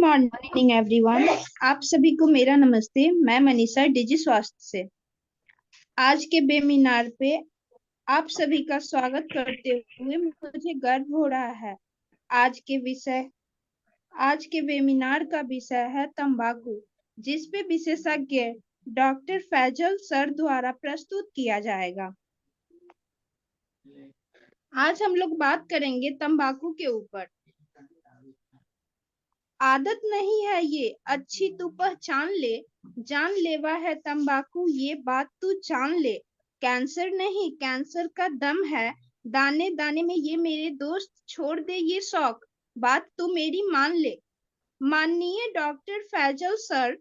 Morning everyone. आप सभी को मेरा नमस्ते। मैं मनीषा डिजी स्वास्थ्य से आज के वेबिनार पे आप सभी का स्वागत करते हुए मुझे गर्व हो रहा है। आज के विषय आज के वेबिनार का विषय है तंबाकू, जिस पे विशेषज्ञ डॉक्टर फैजल सर द्वारा प्रस्तुत किया जाएगा। आज हम लोग बात करेंगे तंबाकू के ऊपर। आदत नहीं है ये अच्छी तू पहचान ले, जानलेवा है तंबाकू ये बात तू जान ले। कैंसर नहीं कैंसर का दम है दाने दाने में ये मेरे दोस्त, छोड़ दे ये शौक, बात तू मेरी मान ले। माननीय डॉक्टर फैजल सर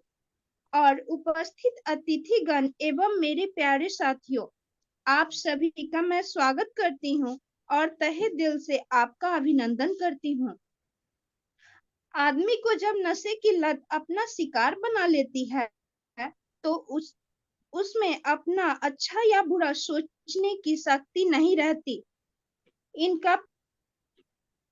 और उपस्थित अतिथिगण एवं मेरे प्यारे साथियों, आप सभी का मैं स्वागत करती हूँ और तहे दिल से आपका अभिनंदन करती हूँ। आदमी को जब नशे की लत अपना शिकार बना लेती है तो उसमें अपना अच्छा या बुरा सोचने की शक्ति नहीं रहती। इनका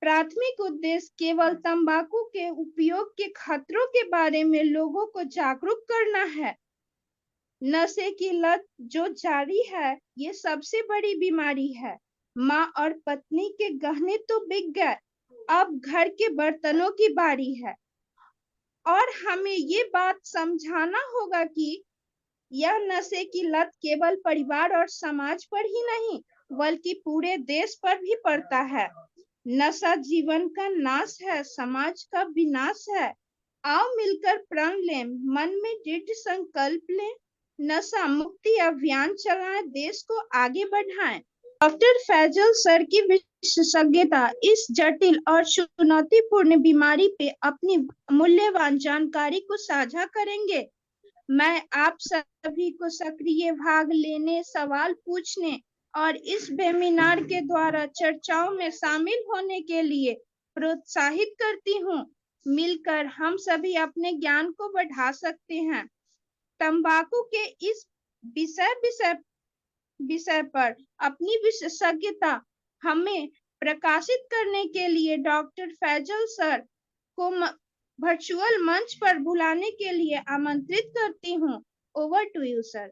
प्राथमिक उद्देश्य केवल तंबाकू के उपयोग के खतरों के बारे में लोगों को जागरूक करना है। नशे की लत जो जारी है ये सबसे बड़ी बीमारी है। माँ और पत्नी के गहने तो बिक गए, अब घर के बर्तनों की बारी है। और हमें ये बात समझाना होगा कि यह नशे की लत केवल परिवार और समाज पर ही नहीं बल्कि पूरे देश पर भी पड़ता है। नशा जीवन का नाश है, समाज का विनाश है। आओ मिलकर प्रण लें, मन में दृढ़ संकल्प लें, नशा मुक्ति अभियान चलाएं, देश को आगे बढ़ाएं। डॉक्टर फैजल सर की विशेषज्ञता इस जटिल और चुनौतीपूर्ण बीमारी पे अपनी मूल्यवान जानकारी को साझा करेंगे। मैं आप सभी को सक्रिय भाग लेने, सवाल पूछने और इस वेबिनार के द्वारा चर्चाओं में शामिल होने के लिए प्रोत्साहित करती हूँ। मिलकर हम सभी अपने ज्ञान को बढ़ा सकते हैं। तंबाकू के इस विषय विषय विषय पर अपनी विशेषज्ञता हमें प्रकाशित करने के लिए डॉक्टर फैजल सर को वर्चुअल मंच पर बुलाने के लिए आमंत्रित करती हूँ। Over to you sir.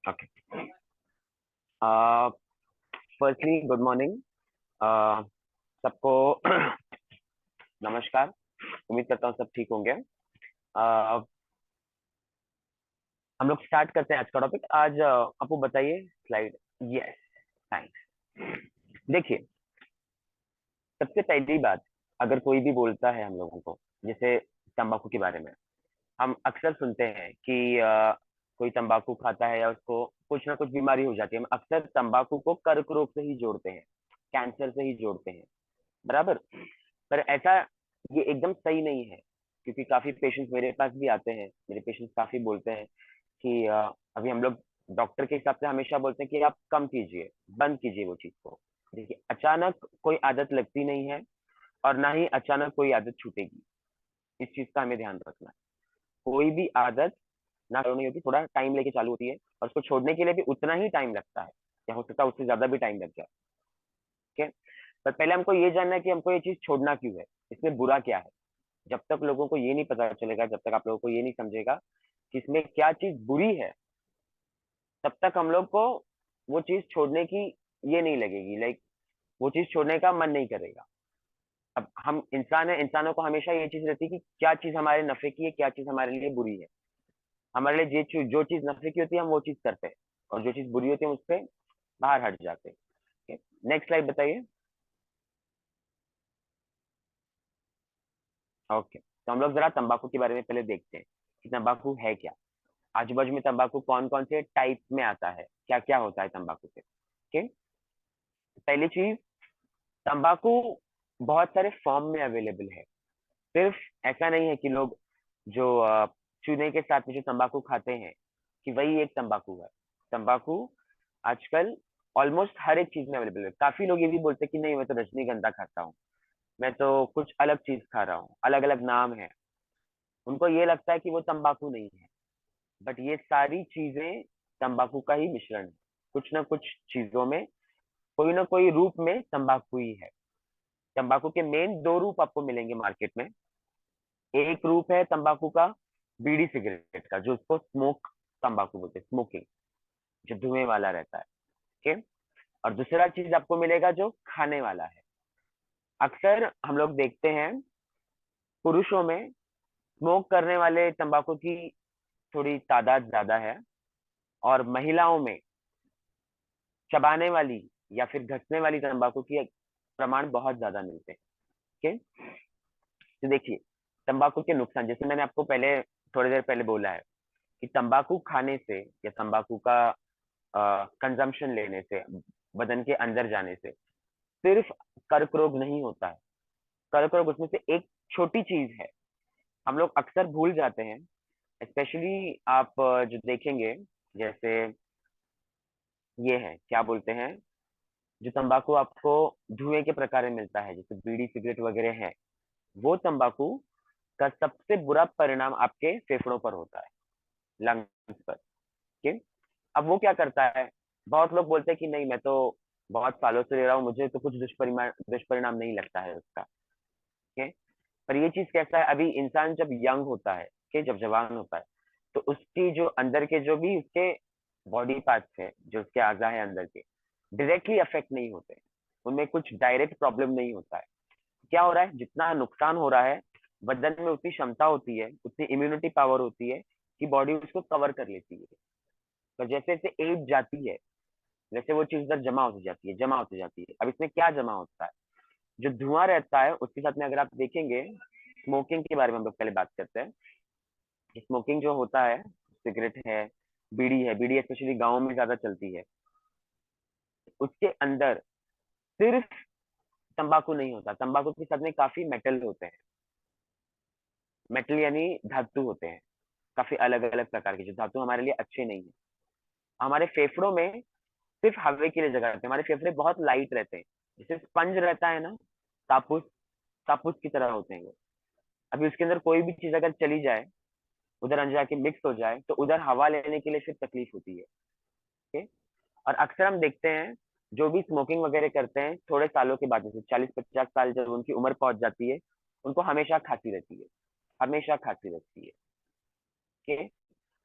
Okay, firstly good morning सबको। नमस्कार। उम्मीद करता हूँ सब ठीक होंगे। हम लोग स्टार्ट करते हैं आज का टॉपिक। आज आपको बताइए स्लाइड। Yes, thanks. देखिए, सबसे पहली बात, अगर कोई भी बोलता है हम लोगों को, जैसे तंबाकू के बारे में, हम अक्सर सुनते हैं कि कोई तंबाकू खाता है या उसको कुछ ना कुछ बीमारी हो जाती है। हम अक्सर तंबाकू को कर्क रोग से ही जोड़ते हैं, कैंसर से ही जोड़ते हैं, बराबर। पर ऐसा ये एकदम सही नहीं है, क्योंकि काफी पेशेंट्स मेरे पास भी आते हैं। मेरे पेशेंट्स काफी बोलते हैं कि अभी हम लोग डॉक्टर के हिसाब से हमेशा बोलते हैं कि आप कम कीजिए, बंद कीजिए वो चीज को। देखिए, अचानक कोई आदत लगती नहीं है और ना ही अचानक कोई आदत छूटेगी। इस चीज का हमें ध्यान रखना है। कोई भी आदत ना चालू नहीं होती, थोड़ा टाइम लेके चालू होती है, और उसको छोड़ने के लिए भी उतना ही टाइम लगता है, या हो सकता है उससे ज्यादा भी टाइम लग जाए। ठीक है, पर पहले हमको ये जानना है कि हमको ये चीज छोड़ना क्यों है, इसमें बुरा क्या है। जब तक लोगों को ये नहीं पता चलेगा, जब तक आप लोगों को ये नहीं समझेगा कि इसमें क्या चीज बुरी है, तब तक हम लोग को वो चीज छोड़ने की ये नहीं लगेगी, लाइक वो चीज छोड़ने का मन नहीं करेगा। अब हम इंसान है, इंसानों को हमेशा ये चीज रहती है कि क्या चीज हमारे नफे की है, क्या चीज हमारे लिए बुरी है। हमारे लिए जो चीज नफे की होती है हम वो चीज करते हैं, और जो चीज बुरी होती है हम उससे बाहर हट जाते हैं। नेक्स्ट स्लाइड बताइए। ओके, तो हम लोग जरा तंबाकू के बारे में पहले देखते हैं कि तंबाकू है क्या। आजू बाजू में तंबाकू कौन कौन से टाइप में आता है, क्या क्या होता है तंबाकू से। ओके, पहली चीज, तंबाकू बहुत सारे फॉर्म में अवेलेबल है। सिर्फ ऐसा नहीं है कि लोग जो चूने के साथ में जो तंबाकू खाते हैं कि वही एक तंबाकू है। तंबाकू आजकल ऑलमोस्ट हर एक चीज में अवेलेबल है। काफी लोग ये भी बोलते हैं कि नहीं, मैं तो रजनीगंधा खाता हूँ, मैं तो कुछ अलग चीज खा रहा हूँ, अलग अलग नाम है। उनको ये लगता है कि वो तंबाकू नहीं है, बट ये सारी चीजें तंबाकू का ही मिश्रण है। कुछ ना कुछ चीजों में, कोई ना कोई रूप में तंबाकू ही है। तंबाकू के मेन दो रूप आपको मिलेंगे मार्केट में। एक रूप है तंबाकू का बीड़ी सिगरेट का, जो उसको स्मोक तंबाकू बोलते हैं, स्मोकिंग, जो धुएं वाला रहता है। ओके। और दूसरा चीज आपको मिलेगा जो खाने वाला है। अक्सर हम लोग देखते हैं पुरुषों में स्मोक करने वाले तंबाकू की थोड़ी तादाद ज्यादा है, और महिलाओं में चबाने वाली या फिर घसने वाली तंबाकू की प्रमाण बहुत ज्यादा मिलते हैं। ओके। तो देखिए, तंबाकू के नुकसान, जैसे मैंने आपको पहले थोड़ी देर पहले बोला है कि तंबाकू खाने से या तंबाकू का कंजम्पशन लेने से, बदन के अंदर जाने से सिर्फ कर्क रोग नहीं होता है। कर्क रोग उसमें से एक छोटी चीज है, हम लोग अक्सर भूल जाते हैं। स्पेशली आप जो देखेंगे, जैसे ये है, क्या बोलते हैं, जो तंबाकू आपको धुएं के प्रकार में मिलता है, जैसे बीड़ी सिगरेट वगैरह है, वो तंबाकू का सबसे बुरा परिणाम आपके फेफड़ों पर होता है, लंग्स पर। ठीक। अब वो क्या करता है, बहुत लोग बोलते हैं कि नहीं, मैं तो बहुत सालों से ले रहा हूँ, मुझे तो कुछ दुष्परिणाम दुष्परिणाम नहीं लगता है उसका। ठीक। पर ये चीज कैसा है, अभी इंसान जब यंग होता है, कि जब जवान होता है, तो उसकी जो अंदर के जो भी उसके बॉडी पार्ट्स है, जो उसके अज़ा है अंदर के, डायरेक्टली अफेक्ट नहीं होते, उनमें कुछ डायरेक्ट प्रॉब्लम नहीं होता है। क्या हो रहा है, जितना नुकसान हो रहा है, बदन में उतनी क्षमता होती है, उतनी इम्यूनिटी पावर होती है कि बॉडी उसको कवर कर लेती है। तो जैसे जैसे एज जाती है, वैसे वो चीज उधर जमा होती जाती है, जमा होती जाती है। अब इसमें क्या जमा होता है, जो धुआं रहता है उसके साथ में अगर आप देखेंगे, स्मोकिंग के बारे में हम लोग पहले बात करते हैं। स्मोकिंग जो होता है, सिगरेट है, बीड़ी है, बीड़ी स्पेशली गाँव में ज्यादा चलती है, उसके अंदर सिर्फ तंबाकू नहीं होता, तंबाकू के साथ में काफी मेटल होते हैं। मेटल यानी धातु होते हैं, काफी अलग अलग प्रकार के, जो धातु हमारे लिए अच्छे नहीं है। हमारे फेफड़ों में सिर्फ हवा के लिए जगह रहती है, हमारे फेफड़े बहुत लाइट रहते हैं, जैसे स्पंज रहता है ना, तापुस, तापुस की तरह होते हैं वो। अभी उसके अंदर कोई भी चीज अगर चली जाए, उधर अंदर जाके मिक्स हो जाए, तो उधर हवा लेने के लिए फिर तकलीफ होती है। ठीक। और अक्सर हम देखते हैं, जो भी स्मोकिंग वगैरह करते हैं, थोड़े सालों के बाद, जैसे 40-50 साल जब उनकी उम्र पहुंच जाती है, उनको हमेशा खांसी रहती है, हमेशा खांसी रहती है। ठीक।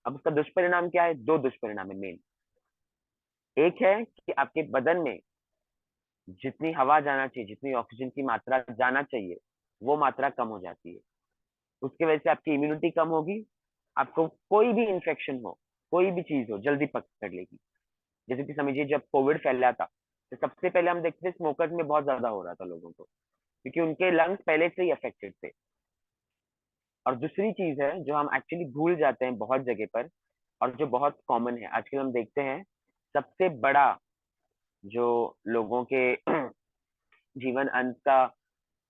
अब उसका दुष्परिणाम क्या है, दो दुष्परिणाम है मेन। एक है कि आपके बदन में जितनी हवा जाना चाहिए, जितनी ऑक्सीजन की मात्रा जाना चाहिए, वो मात्रा कम हो जाती है। उसकी वजह से आपकी इम्यूनिटी कम होगी, आपको कोई भी इन्फेक्शन हो, कोई भी चीज हो, जल्दी पकड़ लेगी। जैसे कि समझिए, जब कोविड फैला था, तो सबसे पहले हम देखते थे स्मोकर्स में बहुत ज्यादा हो रहा था लोगों को, क्योंकि उनके लंग्स पहले से ही अफेक्टेड थे। और दूसरी चीज है जो हम एक्चुअली भूल जाते हैं बहुत जगह पर, और जो बहुत कॉमन है आजकल हम देखते हैं, सबसे बड़ा जो लोगों के जीवन अंत का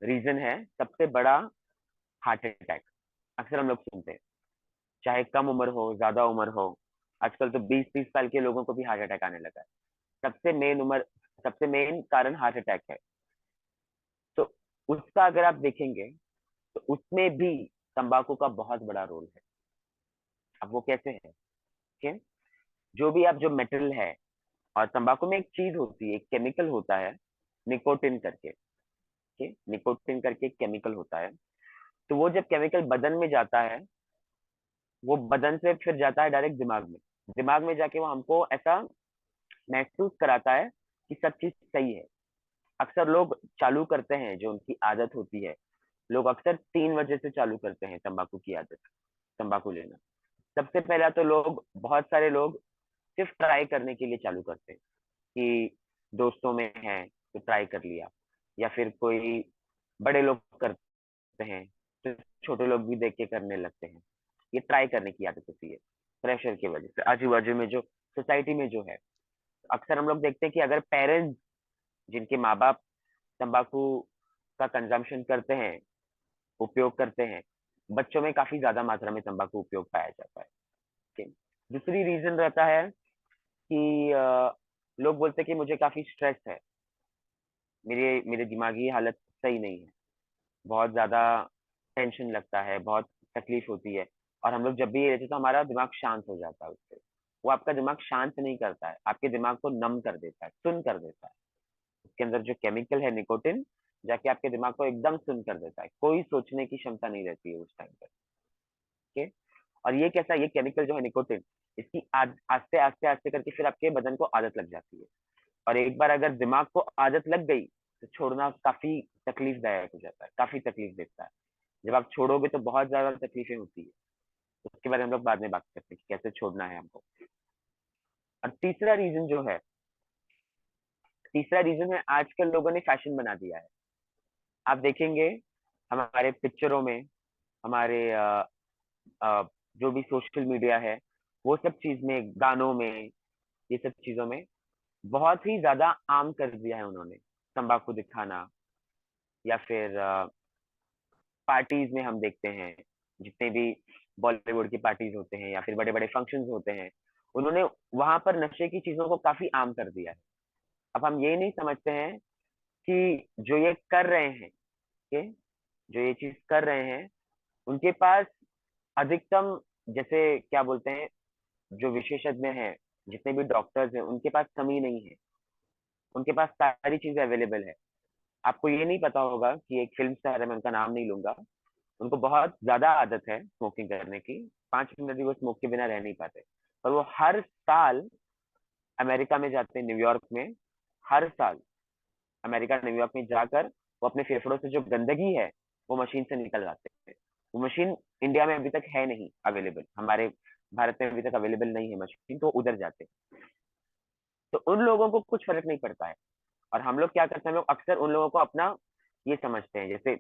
रीजन है, सबसे बड़ा हार्ट अटैक। अक्सर हम लोग सुनते हैं, चाहे कम उम्र हो, ज्यादा उम्र हो, आजकल तो 20-30 साल के लोगों को भी हार्ट अटैक आने लगा है। सबसे मेन उम्र, सबसे मेन कारण हार्ट अटैक है। तो उसका अगर आप देखेंगे, तो उसमें भी तंबाकू का बहुत बड़ा रोल है। अब वो कैसे है, कि जो भी आप, जो मेटल है, और तंबाकू में एक चीज होती है, एक केमिकल होता है, निकोटिन करके। निकोटिन करके एक केमिकल होता है। तो वो जब केमिकल बदन में जाता है, वो बदन से फिर जाता है डायरेक्ट दिमाग में। दिमाग में जाके वो हमको ऐसा महसूस कराता है कि सब चीज सही है। अक्सर लोग चालू करते हैं, जो उनकी आदत होती है, लोग अक्सर 3 वजह से चालू करते हैं तंबाकू की आदत, तंबाकू लेना। सबसे पहला तो लोग, बहुत सारे लोग सिर्फ ट्राई करने के लिए चालू करते हैं, कि दोस्तों में है तो ट्राई कर लिया, या फिर कोई बड़े लोग करते हैं तो छोटे लोग भी देख के करने लगते हैं। ये ट्राई करने की आदत होती है, प्रेशर की वजह से, आजू बाजू में जो सोसाइटी में जो है। अक्सर हम लोग देखते हैं कि अगर पेरेंट्स, जिनके माँ बाप तंबाकू का कंजम्पशन करते हैं, उपयोग करते हैं, बच्चों में काफी ज्यादा मात्रा में तंबाकू उपयोग पाया जाता है। ठीक। दूसरी रीजन रहता है कि लोग बोलते हैं कि मुझे काफी स्ट्रेस है, मेरे मेरे दिमागी हालत सही नहीं है, बहुत ज्यादा टेंशन लगता है, बहुत तकलीफ होती है। और हम लोग जब भी ये लेते हैं, तो हमारा दिमाग शांत हो जाता है उससे। वो आपका दिमाग शांत नहीं करता है, आपके दिमाग को नम कर देता है, सुन कर देता है। उसके अंदर जो केमिकल है निकोटिन, जाके आपके दिमाग को एकदम सुन कर देता है, कोई सोचने की क्षमता नहीं रहती है उस टाइम पर। ओके। और ये कैसा, ये केमिकल जो है निकोटिन, इसकी आस्ते आस्ते आस्ते करके फिर आपके बदन को आदत लग जाती है। और एक बार अगर दिमाग को आदत लग गई तो छोड़ना काफी तकलीफदायक हो जाता है, काफी तकलीफ देता है। जब आप छोड़ोगे तो बहुत ज्यादा तकलीफें होती है। उसके बारे में हम लोग बाद में बात करते हैं कि कैसे छोड़ना है हमको। और तीसरा रीजन है आजकल लोगों ने फैशन बना दिया है। आप देखेंगे हमारे पिक्चरों में, हमारे जो भी सोशल मीडिया है, वो सब चीज में, गानों में, ये सब चीजों में बहुत ही ज्यादा आम कर दिया है उन्होंने तंबाकू दिखाना। या फिर पार्टीज में हम देखते हैं, जितने भी बॉलीवुड की पार्टीज होते हैं या फिर बड़े बड़े फंक्शंस होते हैं, उन्होंने वहां पर नशे की चीजों को काफी आम कर दिया है। अब हम ये नहीं समझते हैं कि जो ये कर रहे हैं, के जो ये चीज कर रहे हैं, उनके पास अधिकतम, जैसे क्या बोलते हैं, जो विशेषज्ञ हैं, जितने भी डॉक्टर्स हैं, उनके पास कमी नहीं है, उनके पास सारी चीजें अवेलेबल है। आपको ये नहीं पता होगा कि एक फिल्म स्टार है, मैं उनका नाम नहीं लूंगा, उनको बहुत ज्यादा आदत है स्मोकिंग करने की, 5 मिनट भी वो स्मोक के बिना रह नहीं पाते। पर वो हर साल अमेरिका में जाते हैं, न्यूयॉर्क में, हर साल अमेरिका न्यूयॉर्क में जाकर वो अपने फेफड़ों से जो गंदगी है वो मशीन से निकलवाते हैं। वो मशीन इंडिया में अभी तक है नहीं अवेलेबल, हमारे भारत में अभी तक अवेलेबल नहीं है मशीन, तो उधर जाते हैं। तो उन लोगों को कुछ फर्क नहीं पड़ता है। और हम लोग क्या करते हैं, हम लोग अक्सर उन लोगों को अपना ये समझते हैं, जैसे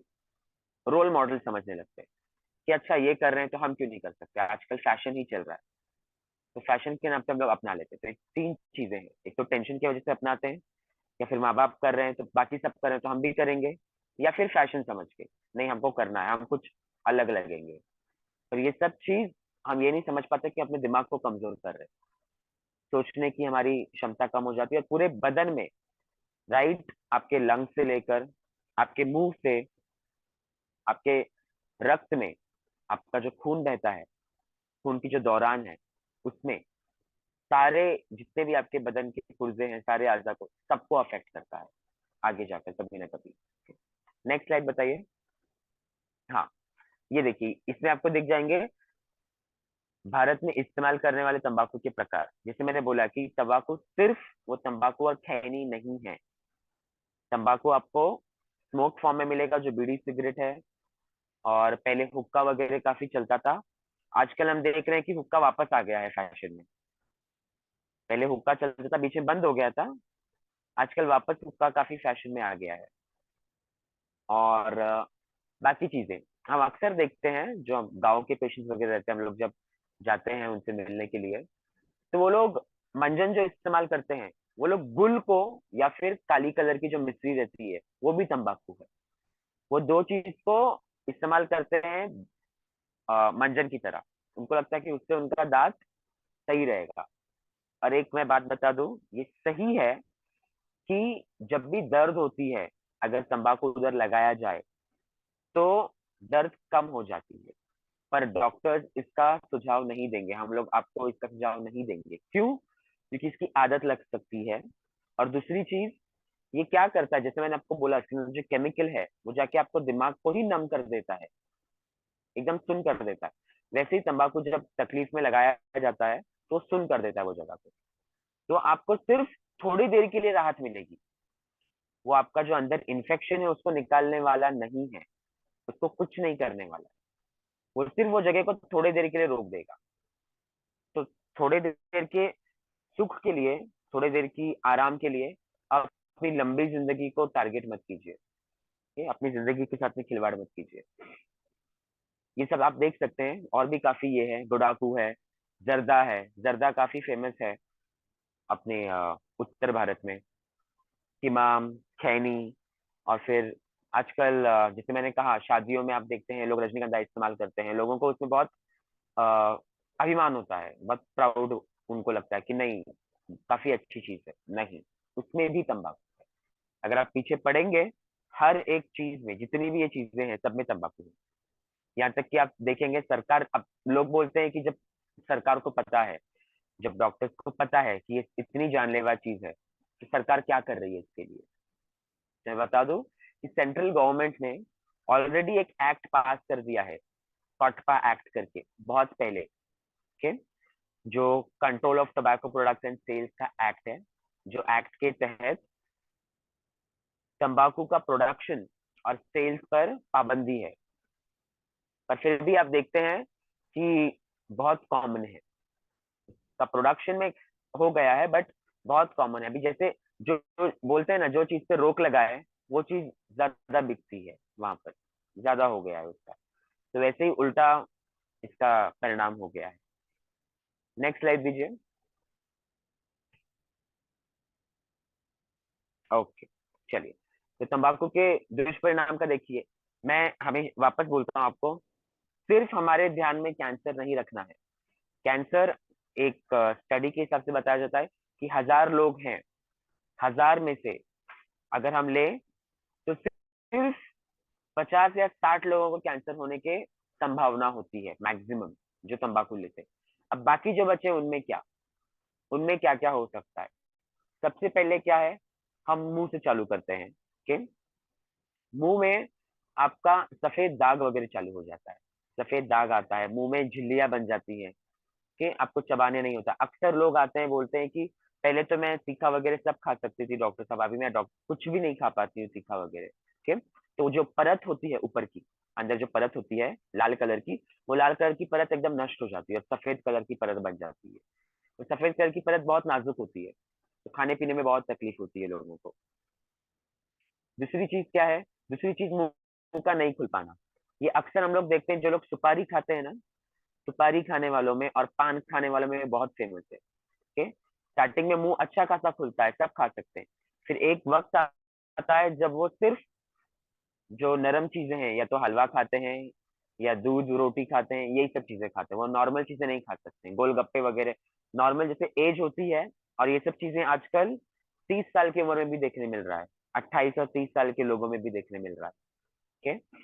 रोल मॉडल समझने लगते हैं कि अच्छा ये कर रहे हैं तो हम क्यों नहीं कर सकते, आजकल फैशन ही चल रहा है। तो फैशन के नाम पे हम लोग अपना लेते हैं। तो एक तीन चीजें हैं, एक तो टेंशन की वजह से अपनाते हैं, या फिर माँ बाप कर रहे हैं तो बाकी सब कर रहे हैं तो हम भी करेंगे, या फिर फैशन समझ के नहीं हमको करना है, हम कुछ अलग लगेंगे। और ये सब चीज हम ये नहीं समझ पाते कि अपने दिमाग को कमजोर कर रहे हैं, सोचने की हमारी क्षमता कम हो जाती है। और पूरे बदन में, राइट, आपके लंग से लेकर आपके मुंह से, आपके रक्त में, आपका जो खून बहता है, खून की जो दौरान है, उसमें सारे जितने भी आपके बदन के पुर्जे हैं, सारे अज़ा को, सबको अफेक्ट करता है आगे जाकर कभी ना कभी। नेक्स्ट स्लाइड बताइए। हाँ, ये देखिए, इसमें आपको दिख जाएंगे भारत में इस्तेमाल करने वाले तंबाकू के प्रकार। जैसे मैंने बोला कि तंबाकू सिर्फ वो तंबाकू और खैनी नहीं है। तंबाकू आपको स्मोक फॉर्म में मिलेगा, जो बीड़ी सिगरेट है, और पहले हुक्का वगैरह काफी चलता था। आजकल हम देख रहे हैं कि हुक्का वापस आ गया है फैशन में। पहले हुक्का चलता था, बीच में बंद हो गया था, आजकल वापस हुक्का काफी फैशन में आ गया है। और बाकी चीजें हम अक्सर देखते हैं, जो गांव के पेशेंट्स वगैरह रहते हैं, हम लोग जब जाते हैं उनसे मिलने के लिए, तो वो लोग मंजन जो इस्तेमाल करते हैं, वो लोग गुल को, या फिर काली कलर की जो मिश्री रहती है, वो भी तंबाकू है, वो दो चीज को इस्तेमाल करते हैं मंजन की तरह। उनको लगता है कि उससे उनका दांत सही रहेगा। और एक मैं बात बता दूं, ये सही है कि जब भी दर्द होती है, अगर तंबाकू उधर लगाया जाए तो दर्द कम हो जाती है। पर डॉक्टर्स इसका सुझाव नहीं देंगे, हम लोग आपको इसका सुझाव नहीं देंगे। क्यों? क्योंकि इसकी आदत लग सकती है। और दूसरी चीज, ये क्या करता है, जैसे मैंने आपको बोला, इसमें जो केमिकल है वो जाके आपको दिमाग को ही नम कर देता है, एकदम सुन कर देता है। वैसे ही तंबाकू जब तकलीफ में लगाया जाता है तो सुन कर देता है वो जगह को। तो आपको सिर्फ थोड़ी देर के लिए राहत मिलेगी, वो आपका जो अंदर इन्फेक्शन है उसको निकालने वाला नहीं है, उसको कुछ नहीं करने वाला। वो सिर्फ वो जगह को थोड़ी देर के लिए रोक देगा। तो थोड़ी देर के सुख के लिए, थोड़ी देर की आराम के लिए आप अपनी लंबी जिंदगी को टारगेट मत कीजिए। अपनी जिंदगी के साथ में खिलवाड़ मत कीजिए। ये सब आप देख सकते हैं, और भी काफी ये है, गुड़ाकू है, जर्दा है, जर्दा काफी फेमस है अपने उत्तर भारत में, इमाम, खैनी। और फिर आजकल जैसे मैंने कहा, शादियों में आप देखते हैं लोग रजनीगंधा इस्तेमाल करते हैं, लोगों को उसमें बहुत अ, अभिमान होता है, बहुत प्राउड उनको लगता है कि नहीं, काफी अच्छी चीज है। नहीं, उसमें भी तंबाकू है। अगर आप पीछे पढ़ेंगे, हर एक चीज में, जितनी भी ये चीजें हैं, सब में तंबाकू है। यहाँ तक कि आप देखेंगे सरकार, अब लोग बोलते हैं कि जब सरकार को पता है, जब डॉक्टर्स को पता है कि ये इतनी जानलेवा चीज है, तो सरकार क्या कर रही है इसके लिए। मैं बता दूं कि सेंट्रल गवर्नमेंट ने ऑलरेडी एक एक्ट पास कर दिया है, टोटपा एक्ट करके, बहुत पहले के, जो control of tobacco products and sales का एक्ट है, जो एक्ट के तहत तंबाकू का प्रोडक्शन और सेल्स पर पाबंदी है। पर फिर भी आप देखते हैं कि बहुत कॉमन है, का प्रोडक्शन में हो गया है, बट बहुत कॉमन है। अभी जैसे जो बोलते हैं ना, जो चीज पे रोक लगा है वो चीज ज्यादा बिकती है, वहां पर ज्यादा हो गया है उसका। तो वैसे ही उल्टा इसका परिणाम हो गया है। नेक्स्ट स्लाइड दीजिए। ओके, चलिए। तो तंबाकू के दुष्परिणाम का देखिए, मैं हमें वापस बोलता हूँ आपको, सिर्फ हमारे ध्यान में कैंसर नहीं रखना है। कैंसर एक स्टडी के हिसाब से बताया जाता है कि 1000 लोग हैं, 1000 में से अगर हम ले तो सिर्फ 50 या 60 लोगों को कैंसर होने के संभावना होती है मैक्सिमम, जो तंबाकू लेते हैं। अब बाकी जो बचे उनमें क्या क्या हो सकता है। सबसे पहले क्या है, हम मुंह से चालू करते हैं कि मुंह में आपका सफेद दाग वगैरह चालू हो जाता है, सफेद दाग आता है, मुंह में झिल्लियां बन जाती है कि आपको चबाने नहीं होता। अक्सर लोग आते हैं बोलते हैं कि पहले तो मैं तीखा वगैरह सब खा सकती थी डॉक्टर साहब, अभी मैं डॉक्टर कुछ भी नहीं खा पाती हूँ तीखा वगैरह के। तो जो परत होती है ऊपर की, अंदर जो परत होती है लाल कलर की, वो लाल कलर की परत एकदम नष्ट हो जाती है और सफेद कलर की परत बन जाती है। तो सफेद कलर की परत बहुत नाजुक होती है, तो खाने पीने में बहुत तकलीफ होती है लोगों को। दूसरी चीज क्या है, दूसरी चीज मुंह का नहीं खुल पाना। ये अक्सर हम लोग देखते हैं, जो लोग सुपारी खाते हैं ना, सुपारी खाने वालों में और पान खाने वालों में बहुत फेमस है कि स्टार्टिंग में मुंह अच्छा खासा खुलता है, सब खा सकते हैं। फिर एक वक्त आता है जब वो सिर्फ जो नरम चीजें हैं, या तो हलवा खाते हैं या दूध रोटी खाते हैं, यही सब चीजें खाते हैं, वो नॉर्मल चीजें नहीं खा सकते हैं, गोलगप्पे वगैरह। नॉर्मल जैसे एज होती है, और ये सब चीजें आजकल 30 साल की उम्र में भी देखने मिल रहा है, 28 और 30 साल के लोगों में भी देखने मिल रहा है कि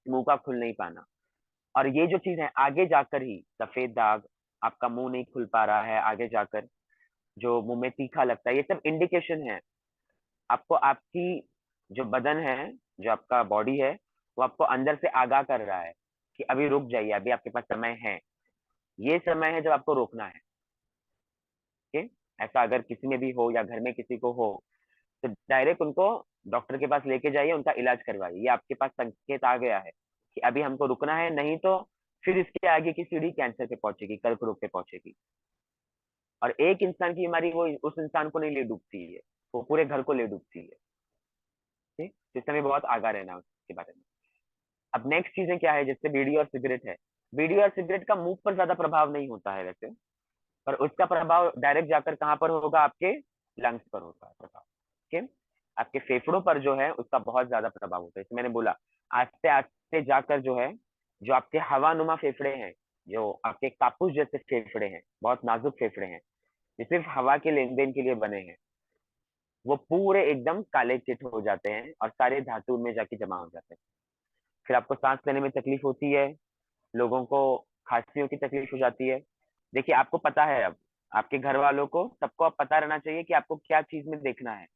मुंह का खुल नहीं पाना। और ये जो चीज है आगे जाकर ही सफेद दाग, आपका मुंह नहीं खुल पा रहा है, आगे जाकर जो मुंह में तीखा लगता है, ये सब इंडिकेशन है आपको। आपकी जो बदन है, जो आपका बॉडी है, वो आपको अंदर से आगाह कर रहा है कि अभी रुक जाइए, अभी आपके पास समय है। ये समय है जब आपको रोकना है कि ऐसा अगर किसी में भी हो या घर में किसी को हो, तो डायरेक्ट उनको डॉक्टर के पास लेके जाइए, उनका इलाज करवाइए। ये आपके पास संकेत आ गया है कि अभी हमको रुकना है, नहीं तो फिर इसके आगे की सीढ़ी कैंसर पे पहुंचेगी, कर्क रोग पे पहुंचेगी। और एक इंसान की बीमारी वो उस इंसान को नहीं ले डूबती है, वो पूरे घर को ले डूबती है। ठीक, तो इसमें बहुत आगाह रहना उसके बारे में। अब नेक्स्ट चीजें क्या है, जैसे बीड़ी और सिगरेट है। बीड़ी और सिगरेट का मुंह पर ज्यादा प्रभाव नहीं होता है वैसे, पर उसका प्रभाव डायरेक्ट जाकर कहाँ पर होगा, आपके लंग्स पर होता है प्रभाव। ठीक, आपके फेफड़ों पर जो है उसका बहुत ज्यादा प्रभाव होता है। जैसे मैंने बोला, आस्ते आस्ते जाकर जो है, जो आपके हवानुमा फेफड़े हैं, जो आपके कापूस जैसे फेफड़े हैं, बहुत नाजुक फेफड़े हैं, ये सिर्फ हवा के लेन देन के लिए बने हैं, वो पूरे एकदम काले चिट हो जाते हैं और सारे धातु में जाके जमा हो जाते हैं। फिर आपको सांस लेने में तकलीफ होती है, लोगों को खांसियों की तकलीफ हो जाती है। देखिए आपको पता है, अब आपके घर वालों को सबको अब पता रहना चाहिए कि आपको क्या चीज में देखना है।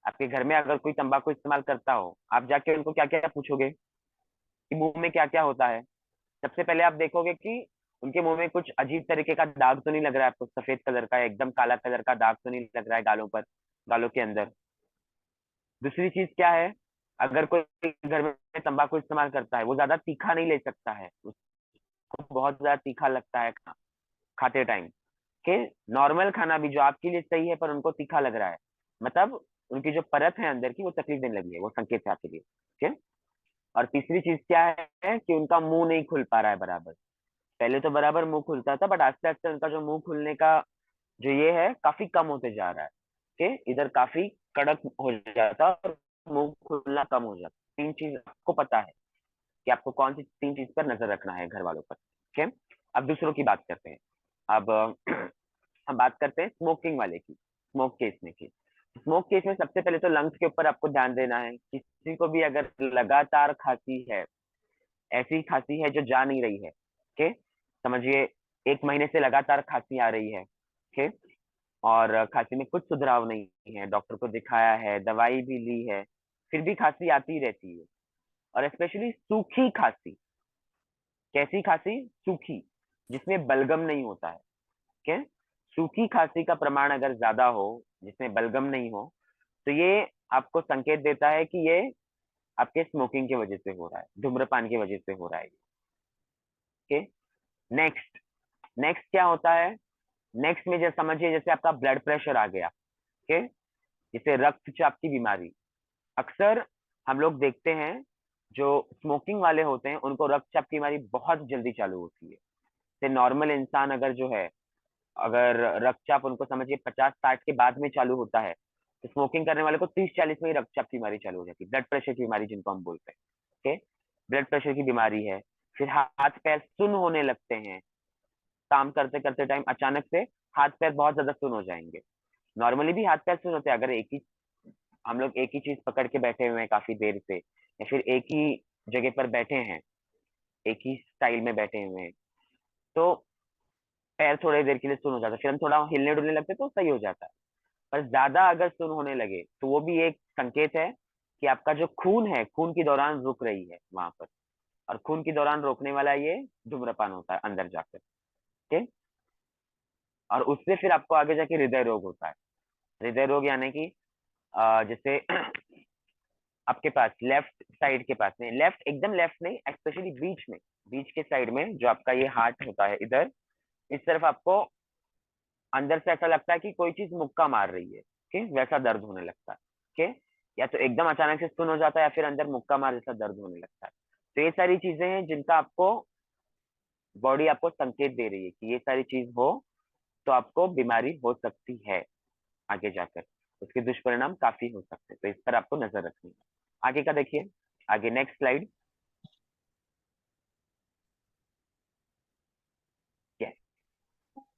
आपके घर में अगर कोई तंबाकू इस्तेमाल करता हो, आप जाके उनको क्या क्या पूछोगे कि मुंह में क्या क्या होता है। सबसे पहले आप देखोगे कि उनके मुंह में कुछ अजीब तरीके का दाग तो नहीं लग रहा है आपको, सफेद कलर का एकदम काला कलर का दाग तो नहीं लग रहा है गालों पर, गालों के अंदर। दूसरी चीज क्या है, अगर कोई घर में तंबाकू इस्तेमाल करता है, वो ज्यादा तीखा नहीं ले सकता है, उसको बहुत ज्यादा तीखा लगता है खाते टाइम के। नॉर्मल खाना भी जो आपके लिए सही है, पर उनको तीखा लग रहा है, मतलब उनकी जो परत है अंदर की वो तकलीफ देने लगी है, वो संकेत है आपके लिए। ठीक। और तीसरी चीज क्या है कि उनका मुंह नहीं खुल पा रहा है बराबर। पहले तो बराबर मुंह खुलता था, बट आस्ते आस्ते उनका जो मुंह खुलने का जो ये है काफी कम होते जा रहा है कि इधर काफी कड़क हो जाता है और मुंह खुलना कम हो जाता है। 3 चीज आपको पता है कि आपको कौन सी 3 चीज पर नजर रखना है घर वालों पर। ठीक है, अब दूसरों की बात करते हैं। अब हम बात करते हैं स्मोकिंग वाले की, स्मोक केस में की। स्मोक केस में सबसे पहले तो लंग्स के ऊपर आपको ध्यान देना है। किसी को भी अगर लगातार खांसी है, ऐसी खांसी है जो जा नहीं रही है, ओके, समझिए 1 महीने से लगातार खांसी आ रही है, ओके, और खांसी में कुछ सुधराव नहीं है, डॉक्टर को दिखाया है, दवाई भी ली है, फिर भी खांसी आती रहती है, और स्पेशली सूखी खांसी। कैसी खांसी? सूखी, जिसमें बलगम नहीं होता है। क्या? सूखी खांसी का प्रमाण अगर ज्यादा हो, जिसमें बलगम नहीं हो, तो ये आपको संकेत देता है कि ये आपके स्मोकिंग की वजह से हो रहा है, धूम्रपान की वजह से हो रहा है। Okay, next. नेक्स्ट क्या होता है? नेक्स्ट में जैसे समझिए, जैसे आपका ब्लड प्रेशर आ गया। ओके, जैसे रक्तचाप की बीमारी। अक्सर हम लोग देखते हैं जो स्मोकिंग वाले होते हैं उनको रक्तचाप की बीमारी बहुत जल्दी चालू होती है। जैसे नॉर्मल इंसान अगर जो है, अगर रक्तचाप उनको समझिए 50-60 के बाद में चालू होता है, तो स्मोकिंग करने वाले को 30-40 में ही रक्तचाप की बीमारी चालू हो जाती है, ब्लड प्रेशर की बीमारी जिनको हम बोलते हैं। ओके, ब्लड प्रेशर की बीमारी है। फिर हाथ पैर सुन्न होने लगते हैं, काम करते करते टाइम अचानक से हाथ पैर बहुत ज्यादा सुन्न हो जाएंगे। नॉर्मली भी हाथ पैर सुन्न होते हैं अगर हम लोग एक ही चीज पकड़ के बैठे हुए हैं काफी देर से, या फिर एक ही जगह पर बैठे हैं, एक ही स्टाइल में बैठे हुए हैं, तो पैर थोड़ी देर के लिए सुन्न हो जाता है, फिर हम थोड़ा हिलने डुलने लगते हैं तो सही हो जाता है। पर ज्यादा अगर सुन्न होने लगे तो वो भी एक संकेत है कि आपका जो खून है, खून की दौरान रुक रही है वहां पर, और खून की दौरान रोकने वाला ये धूम्रपान होता है अंदर जाकर। ठीक, और उससे फिर आपको आगे जाके हृदय रोग होता है। हृदय रोग यानी कि जैसे आपके पास लेफ्ट साइड के पास में, लेफ्ट एकदम लेफ्ट नहीं, स्पेशली बीच में, बीच के साइड में जो आपका ये हार्ट होता है, इधर इस तरफ आपको अंदर से ऐसा लगता है कि कोई चीज मुक्का मार रही है। ठीक, वैसा दर्द होने लगता है। ठीक, या तो एकदम अचानक से सुन हो जाता है, या फिर अंदर मुक्का मार जैसा दर्द होने लगता है। तो ये सारी चीजें हैं जिनका आपको बॉडी आपको संकेत दे रही है कि ये सारी चीज हो तो आपको बीमारी हो सकती है आगे जाकर, उसके दुष्परिणाम काफी हो सकते हैं, तो इस पर आपको नजर रखनी है। आगे का देखिए, आगे नेक्स्ट स्लाइड।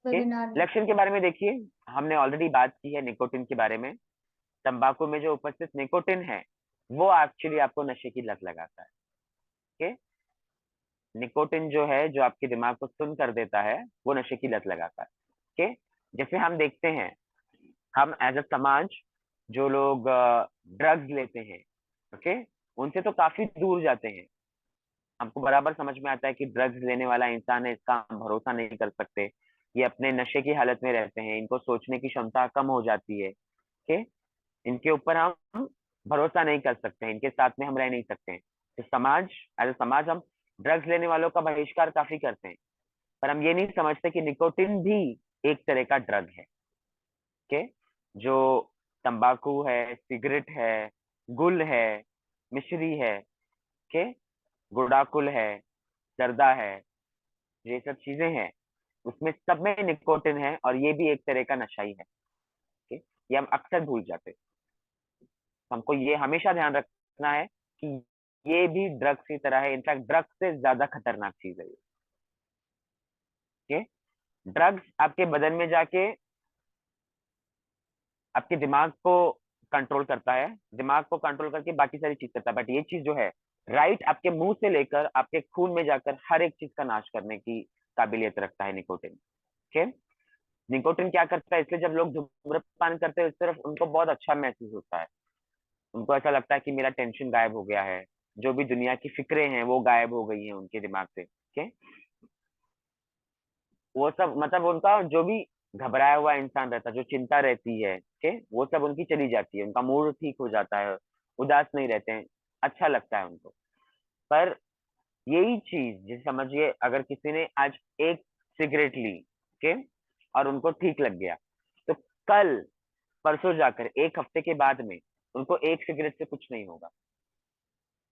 वेबिनार में। लक्षण के बारे में देखिए, हमने ऑलरेडी बात की है निकोटिन के बारे में। तंबाकू में जो उपस्थित निकोटिन है वो एक्चुअली आपको नशे की लत लगाता है। ओके, निकोटिन जो है, जो आपके दिमाग को सुन्न कर देता है, वो नशे की लत लगाता है। ओके, जैसे हम देखते हैं, हम एज अ समाज जो लोग ड्रग्स लेते हैं, ओके, उनसे तो काफी दूर जाते हैं। हमको बराबर समझ में आता है कि ड्रग्स लेने वाला इंसान है, इसका हम भरोसा नहीं कर सकते, ये अपने नशे की हालत में रहते हैं, इनको सोचने की क्षमता कम हो जाती है। ओके, इनके ऊपर हम भरोसा नहीं कर सकते, इनके साथ में हम रह नहीं सकते हैं। तो समाज, एज अ समाज हम ड्रग्स लेने वालों का बहिष्कार काफी करते हैं, पर हम ये नहीं समझते कि निकोटिन भी एक तरह का ड्रग है। ओके, जो तंबाकू है, सिगरेट है, गुल है, मिश्री है, ओके, गुड़ाकुल है, जर्दा है, ये सब चीजें हैं, उसमें सब में निकोटिन है, और ये भी एक तरह का नशा ही है। ओके, ये हम अक्सर भूल जाते हैं। हमको ये हमेशा ध्यान रखना है कि ये भी ड्रग्स की तरह है, इनफैक्ट ड्रग्स से ज्यादा खतरनाक चीज है ये। ड्रग्स आपके बदन में जाके आपके दिमाग को कंट्रोल करता है, दिमाग को कंट्रोल करके बाकी सारी चीज करता है, बट ये चीज जो है राइट आपके मुंह से लेकर आपके खून में जाकर हर एक चीज का नाश करने की काबिलियत रखता है निकोटिन। ठीक, निकोटिन क्या करता है, इसलिए जब लोग धूम्रपान करते हैं उस तरफ उनको बहुत अच्छा महसूस होता है, उनको ऐसा लगता है कि मेरा टेंशन गायब हो गया है, जो भी दुनिया की फिक्रें हैं वो गायब हो गई हैं उनके दिमाग से। ठीक, वो सब मतलब उनका जो भी घबराया हुआ इंसान रहता है, जो चिंता रहती है, ठीक, वो सब उनकी चली जाती है, उनका मूड ठीक हो जाता है, उदास नहीं रहते हैं, अच्छा लगता है उनको। पर यही चीज जैसे समझिए, अगर किसी ने आज एक सिगरेट ली, ठीक, और उनको ठीक लग गया, तो कल परसों जाकर एक हफ्ते के बाद में उनको एक सिगरेट से कुछ नहीं होगा,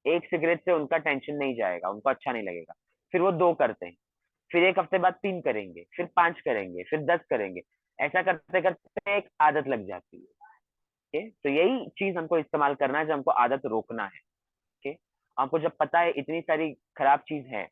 एक सिगरेट से उनका टेंशन नहीं जाएगा, उनको अच्छा नहीं लगेगा। फिर वो दो करते हैं, फिर एक हफ्ते बाद 3 करेंगे, फिर 5 करेंगे, फिर 10 करेंगे, ऐसा करते करते एक आदत लग जाती है। ओके, तो यही चीज हमको इस्तेमाल करना है जब हमको आदत रोकना है। ओके, आपको जब पता है इतनी सारी खराब चीज है,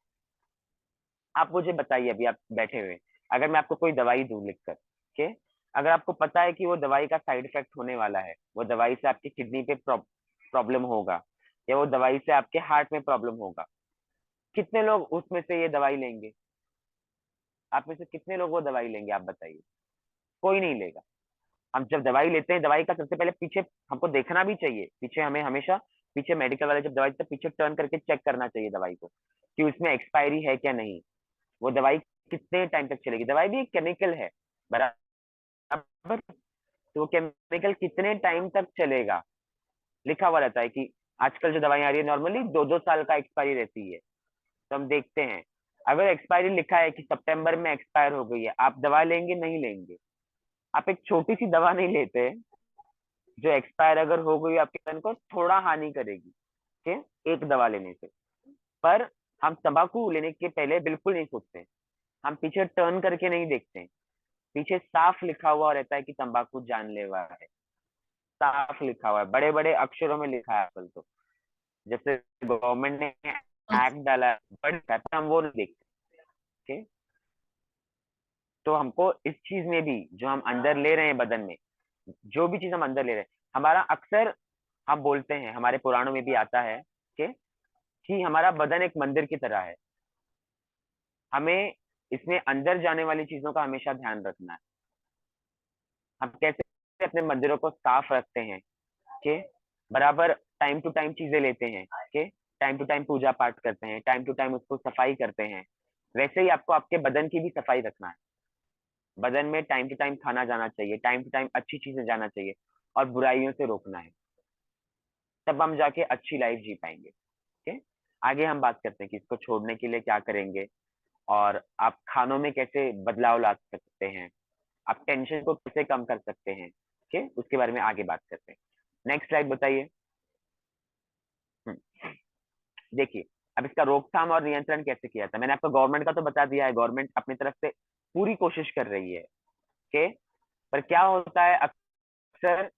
आप मुझे बताइए, अभी आप बैठे हुए, अगर मैं आपको कोई दवाई दूं लिखकर, ओके, अगर आपको पता है कि वो दवाई का साइड इफेक्ट होने वाला है, वो दवाई से आपकी किडनी पे प्रॉब्लम होगा, या वो दवाई से आपके हार्ट में प्रॉब्लम होगा, कितने लोग उसमें से ये दवाई लेंगे? आप में से कितने लोग वो दवाई लेंगे, आप बताइए? कोई नहीं लेगा। हम जब दवाई लेते हैं, दवाई का सबसे पहले पीछे हमको देखना भी चाहिए, पीछे हमें हमेशा पीछे मेडिकल वाले जब दवाई, तो पीछे टर्न करके चेक करना चाहिए दवाई को कि उसमें एक्सपायरी है क्या नहीं, वो दवाई कितने टाइम तक चलेगी। दवाई भी एक केमिकल है, बराबर, तो वो केमिकल कितने टाइम तक चलेगा लिखा हुआ रहता है कि आजकल जो दवाई आ रही है नॉर्मली 2-2 साल का एक्सपायरी रहती है। तो हम देखते हैं, अगर एक्सपायरी लिखा है कि सितंबर में एक्सपायर हो गई है, आप दवा लेंगे नहीं लेंगे? आप एक छोटी सी दवा नहीं लेते जो एक्सपायर अगर हो गई आपके तन को थोड़ा हानि करेगी, ठीक है, एक दवा लेने से। पर हम तंबाकू लेने के पहले बिल्कुल नहीं सोचते, हम पीछे टर्न करके नहीं देखते, पीछे साफ लिखा हुआ रहता है कि तंबाकू जानलेवा है, साफ लिखा हुआ है, बड़े बड़े अक्षरों में लिखा है आजकल तो, जैसे गवर्नमेंट ने एक्ट डाला है, बट पर हम वो नहीं देखते, ठीक। तो हमको इस चीज में भी, जो हम अंदर ले रहे हैं बदन में, जो भी चीज हम अंदर ले रहे हैं, हमारा अक्सर हम बोलते हैं, हमारे पुराणों में भी आता है कि हमारा बदन एक मंदिर की तरह है, हमें इसमें अंदर जाने वाली चीजों का हमेशा ध्यान रखना है। हम कैसे अपने मंदिरों को साफ रखते हैं, के बराबर टाइम टू टाइम चीजें लेते हैं, के टाइम टू टाइम पूजा पाठ करते हैं, टाइम टू टाइम उसको सफाई करते हैं, वैसे ही आपको आपके बदन की भी सफाई रखना है। बदन में टाइम टू टाइम खाना जाना चाहिए, टाइम टू टाइम अच्छी चीजें जाना चाहिए, और बुराइयों से रोकना है, तब हम जाके अच्छी लाइफ जी पाएंगे। ठीक है, आगे हम बात करते हैं कि इसको छोड़ने के लिए क्या करेंगे, और आप खानों में कैसे बदलाव ला सकते हैं, आप टेंशन को कैसे कम कर सकते हैं, ठीक है, उसके बारे में आगे बात करते हैं। नेक्स्ट स्लाइड बताइए। देखिए, अब इसका रोकथाम और नियंत्रण कैसे किया था, मैंने आपको गवर्नमेंट का तो बता दिया है, गवर्नमेंट अपनी तरफ से पूरी कोशिश कर रही है, ओके। पर क्या होता है अक्सर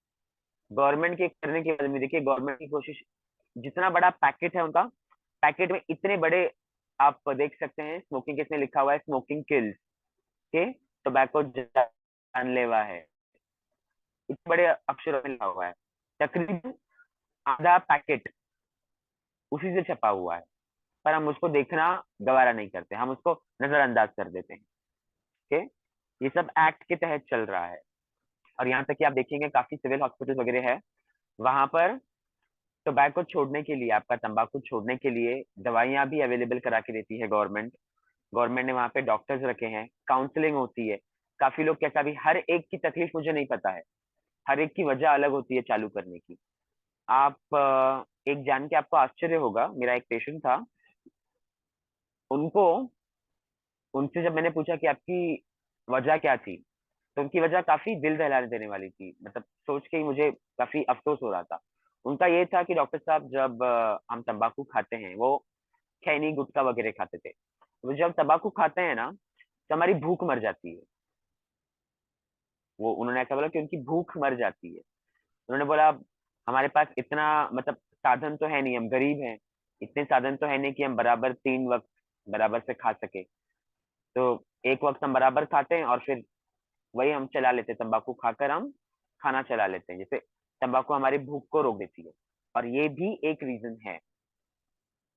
गवर्नमेंट के करने के बाद में, देखिए गवर्नमेंट की कोशिश, जितना बड़ा पैकेट है उनका, पैकेट में इतने बड़े आप देख सकते हैं, स्मोकिंग किसने लिखा हुआ है, स्मोकिंग किल्स, के टोबैको जानलेवा है, इतने बड़े अक्षरों में लिखा हुआ है, तकरीबन आधा पैकेट उसी से छपा हुआ है, पर हम उसको देखना गवारा नहीं करते, हम उसको नजरअंदाज कर देते हैं, ठीक। ये सब एक्ट के तहत चल रहा है, और यहाँ तक कि आप देखेंगे काफी सिविल हॉस्पिटल वगैरह है, वहां पर टोबैको छोड़ने के लिए, आपका तंबाकू छोड़ने के लिए दवाइयां भी अवेलेबल करा के देती है गवर्नमेंट। गवर्नमेंट ने वहां पे डॉक्टर्स रखे हैं, काउंसलिंग होती है, काफी लोग कैसा भी, हर एक की तकलीफ मुझे नहीं पता है, हर एक की वजह अलग होती है चालू करने की। आप एक जान के आपको आश्चर्य होगा, मेरा एक पेशेंट था, उनको, उनसे जब मैंने पूछा कि आपकी वजह क्या थी, तो उनकी वजह काफी दिल दहला देने वाली थी, मतलब सोच के ही मुझे काफी अफसोस हो रहा था। उनका ये था कि डॉक्टर साहब, जब हम तंबाकू खाते हैं, वो खैनी गुटखा वगैरह खाते थे, तो जब तंबाकू खाते हैं ना, तो हमारी भूख मर जाती है। वो उन्होंने ऐसा बोला कि उनकी भूख मर जाती है। उन्होंने बोला, अब हमारे पास इतना मतलब साधन तो है नहीं, हम गरीब हैं, इतने साधन तो है नहीं कि हम बराबर 3 वक्त बराबर से खा सके, तो एक वक्त हम बराबर खाते हैं और फिर वही हम चला लेते हैं, तंबाकू खाकर हम खाना चला लेते हैं, जैसे तंबाकू हमारी भूख को रोक देती है, और ये भी एक रीजन है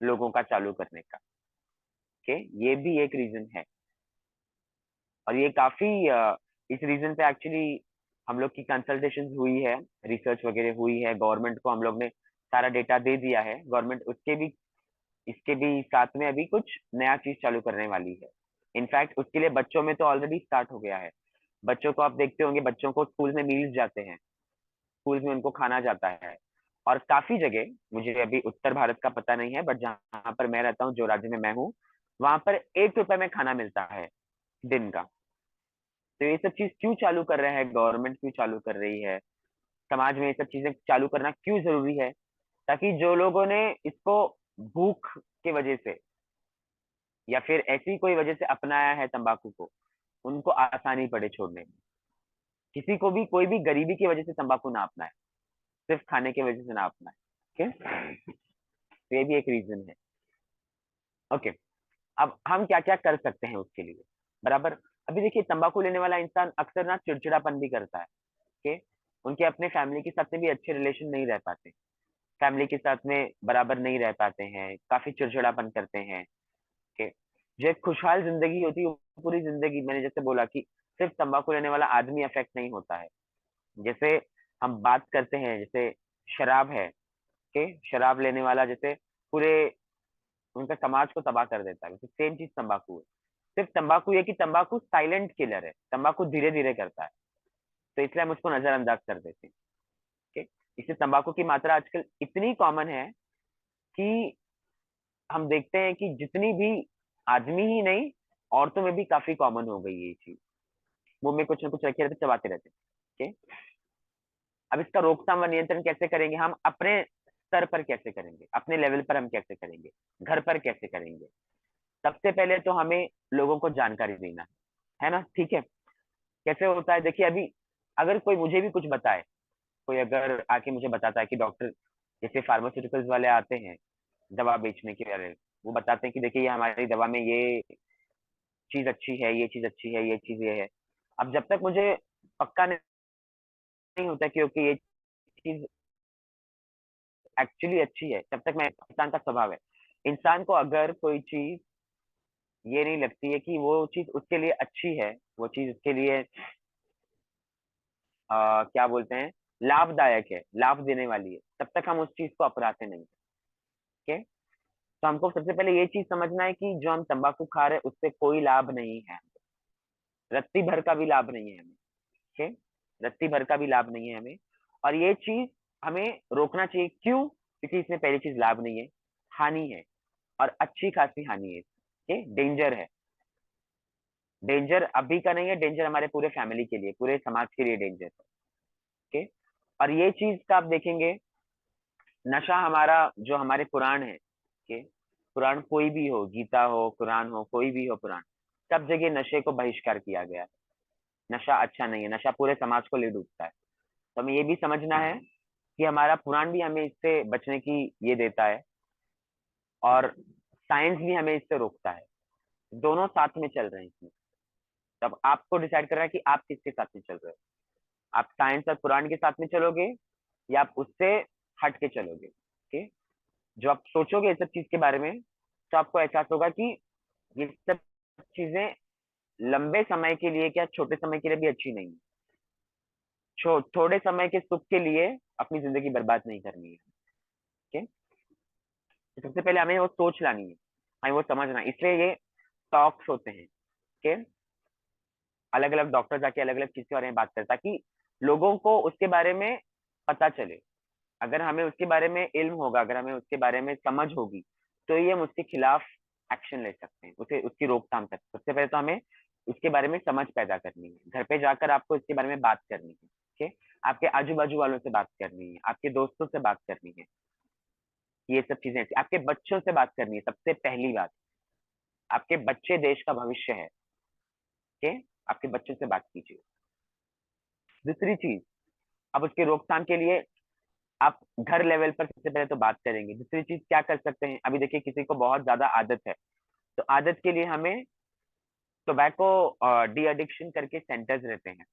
लोगों का चालू करने का, ओके, ये भी एक रीजन है। और ये काफी इस रीजन पे एक्चुअली हम लोग की कंसल्टेशन हुई है, रिसर्च वगैरह हुई है, गवर्नमेंट को हम लोग ने सारा डेटा दे दिया है, गवर्नमेंट उसके भी, इसके भी साथ में अभी कुछ नया चीज चालू करने वाली है। इनफैक्ट उसके लिए बच्चों में तो ऑलरेडी स्टार्ट हो गया है। बच्चों को आप देखते होंगे, बच्चों को स्कूल में मील्स जाते हैं, स्कूल में उनको खाना जाता है, और काफी जगह, मुझे अभी उत्तर भारत का पता नहीं है, बट जहाँ पर मैं रहता हूँ, जो राज्य में मैं हूँ, वहां पर 1 रुपए में खाना मिलता है दिन का। तो ये सब चीज क्यों चालू कर रहे हैं, गवर्नमेंट क्यों चालू कर रही है, समाज में ये सब चीजें चालू करना क्यों जरूरी है, ताकि जो लोगों ने इसको भूख की वजह से या फिर ऐसी कोई वजह से अपनाया है तंबाकू को, उनको आसानी पड़े छोड़ने में। किसी को भी, कोई भी गरीबी की वजह से तंबाकू ना अपनाए, सिर्फ खाने की वजह से ना अपनाए, ठीक है, तो ये भी एक रीजन है, ओके। अब हम क्या क्या कर सकते हैं उसके लिए, बराबर। अभी देखिए, तंबाकू लेने वाला इंसान अक्सर ना चिड़चिड़ापन भी करता है, ओके, उनके अपने फैमिली के साथ में भी अच्छे रिलेशन नहीं रह पाते, फैमिली के साथ में बराबर नहीं रह पाते हैं, काफी चिड़चिड़ापन करते हैं, ओके। जो एक खुशहाल जिंदगी होती है, वो पूरी जिंदगी, मैंने जैसे बोला कि सिर्फ तंबाकू लेने वाला आदमी अफेक्ट नहीं होता है, जैसे हम बात करते हैं, जैसे शराब है, के शराब लेने वाला जैसे पूरे उनका समाज को तबाह कर देता है, वैसे सेम चीज तंबाकू है। सिर्फ तंबाकू ये कि तंबाकू साइलेंट किलर है, तंबाकू धीरे धीरे करता है, तो इसलिए हम उसको नजरअंदाज कर देते हैं। ठीक, इससे तंबाकू की मात्रा आजकल इतनी कॉमन है कि हम देखते हैं कि जितनी भी, आदमी ही नहीं औरतों में भी काफी कॉमन हो गई है ये चीज, मुंह में कुछ ना कुछ रखे रहते, चबाते रहते। ठीक, अब इसका रोकथाम व नियंत्रण कैसे करेंगे? हम अपने स्तर पर कैसे करेंगे, अपने लेवल पर हम कैसे करेंगे, घर पर कैसे करेंगे? सबसे पहले तो हमें लोगों को जानकारी देना है ना। ठीक है, कैसे होता है? देखिए अभी अगर कोई मुझे भी कुछ बताए, कोई अगर आके मुझे बताता है कि डॉक्टर, जैसे फार्मास्यूटिकल्स वाले आते हैं दवा बेचने के वाले, वो बताते हैं कि देखिए ये हमारी दवा में ये चीज अच्छी है, ये चीज अच्छी है, ये चीज ये है। अब जब तक मुझे पक्का नहीं होता कि ओके ये चीज एक्चुअली अच्छी है, तब तक मैं, इंसान का स्वभाव है, इंसान को अगर कोई चीज ये नहीं लगती है कि वो चीज उसके लिए अच्छी है, वो चीज उसके लिए क्या बोलते हैं, लाभदायक है, लाभ देने वाली है, तब तक हम उस चीज को अपनाते नहीं। ठीक है, तो हमको सबसे पहले ये चीज समझना है कि जो हम तंबाकू खा रहे हैं उससे कोई लाभ नहीं है, रत्ती भर का भी लाभ नहीं है हमें। ठीक है, रत्ती भर का भी लाभ नहीं है हमें, और ये चीज हमें रोकना चाहिए। क्यों? क्योंकि इसमें पहली चीज लाभ नहीं है, हानि है, और अच्छी खासी हानि है। ठीक, डेंजर है। डेंजर अभी का नहीं है, डेंजर हमारे पूरे फैमिली के लिए, पूरे समाज के लिए डेंजर है। ठीक, और ये चीज का आप देखेंगे, नशा हमारा, जो हमारे पुराण है, के पुराण कोई भी हो, गीता हो, कुरान हो, कोई भी हो पुराण, सब जगह नशे को बहिष्कार किया गया है। नशा अच्छा नहीं है, नशा पूरे समाज को ले डूबता है। तो हमें ये भी समझना है कि हमारा पुराण भी हमें इससे बचने की ये देता है, और साइंस भी हमें इससे रोकता है। दोनों साथ में चल रहे हैं इसमें। तब आपको डिसाइड करना है कि आप किसके साथ में चल रहे हो। आप साइंस और पुराण के साथ में चलोगे, या आप उससे हट के चलोगे। ठीक, जो आप सोचोगे इस सब चीज के बारे में, तो आपको एहसास होगा कि ये सब चीजें लंबे समय के लिए क्या, छोटे समय के लिए भी अच्छी नहीं है। थोड़े समय के सुख के लिए अपनी जिंदगी बर्बाद नहीं करनी है। ठीक, तो सबसे पहले हमें वो सोच लानी है, हमें वो समझना है। इसलिए ये टॉक्स होते हैं कि अलग अलग डॉक्टर जाके अलग अलग चीज के बारे में बात करता, कि लोगों को उसके बारे में पता चले। अगर हमें उसके बारे में इल्म होगा, अगर हमें उसके बारे में समझ होगी, तो ये हम उसके खिलाफ एक्शन ले सकते हैं, उसे उसकी रोकथाम कर। सबसे पहले तो हमें उसके बारे में समझ पैदा करनी है, घर पे जाकर आपको इसके बारे में बात करनी है। ठीक है, आपके आजू बाजू वालों से बात करनी है, आपके दोस्तों से बात करनी है, ये सब चीजें ऐसी, आपके बच्चों से बात करनी है। सबसे पहली बात, आपके बच्चे देश का भविष्य है। ठीक है, आपके बच्चों से बात कीजिए। दूसरी चीज, अब उसके रोकथाम के लिए आप घर लेवल पर सबसे पहले तो बात करेंगे। दूसरी चीज क्या कर सकते हैं, अभी देखिए किसी को बहुत ज्यादा आदत है, तो आदत के लिए हमें टोबैको डी एडिक्शन करके सेंटर्स रहते हैं,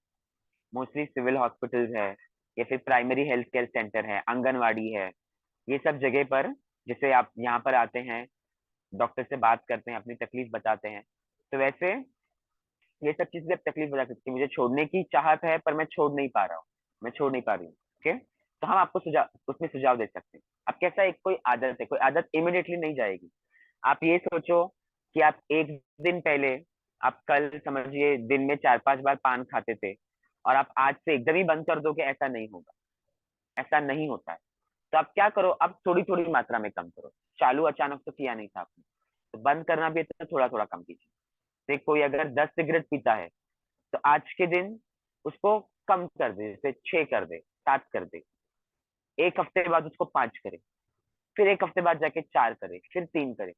मोस्टली सिविल हॉस्पिटल्स है, या फिर प्राइमरी हेल्थ केयर सेंटर है, आंगनवाड़ी है, ये सब जगह पर, जैसे आप यहाँ पर आते हैं, डॉक्टर से बात करते हैं, अपनी तकलीफ बताते हैं, तो वैसे ये सब चीज भी आप तकलीफ बता सकती है, मुझे छोड़ने की चाहत है पर मैं छोड़ नहीं पा रहा हूँ, मैं छोड़ नहीं पा रही हूँ। ओके, तो हम आपको सुझाव, उसमें सुझाव दे सकते हैं। अब कैसा, एक कोई आदत है, कोई आदत इमिडिएटली नहीं जाएगी। आप ये सोचो कि आप एक दिन पहले, आप कल समझिए दिन में 4-5 बार पान खाते थे, और आप आज से एकदम ही बंद कर दो, कि ऐसा नहीं होगा, ऐसा नहीं होता है। तो आप क्या करो, अब थोड़ी थोड़ी मात्रा में कम करो। चालू अचानक तो किया नहीं था आपने, तो बंद करना भी है तो थोड़ा थोड़ा कम कीजिए। देख, कोई अगर 10 सिगरेट पीता है, तो आज के दिन उसको कम कर दे, जैसे 6 कर दे, 7 कर दे, एक हफ्ते बाद उसको 5 करे, फिर एक हफ्ते बाद जाके 4 करे, फिर 3 करे,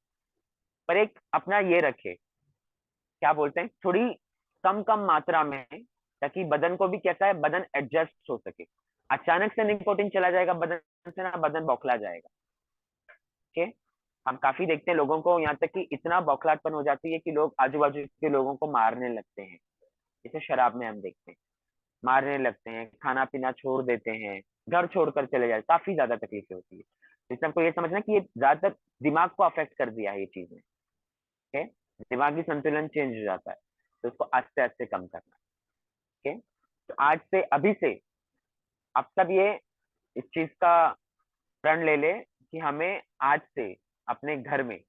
पर एक अपना ये रखे, क्या बोलते हैं, थोड़ी कम कम मात्रा में, ताकि बदन को भी कैसा है, बदन एडजस्ट हो सके। अचानक से निकोटीन चला जाएगा बदन से ना, बदन बौखला जाएगा। ठीक है, हम काफी देखते हैं लोगों को, यहाँ तक कि इतना बौखलाहटपन हो जाती है कि लोग आजू बाजू के लोगों को मारने लगते हैं। जैसे शराब में हम देखते हैं, मारने लगते हैं, खाना पीना छोड़ देते हैं, घर छोड़कर चले जाते, काफी ज्यादा तकलीफें होती है। तो इससे हमको ये समझना कि ये ज्यादातर दिमाग को अफेक्ट कर दिया है ये चीज ने। ठीक है, दिमागी संतुलन चेंज हो जाता है, तो उसको आस्ते आस्ते कम करना। ठीक है, तो आज से, अभी से आप सब ये इस चीज का प्रण ले ले कि हमें आज से अपने घर में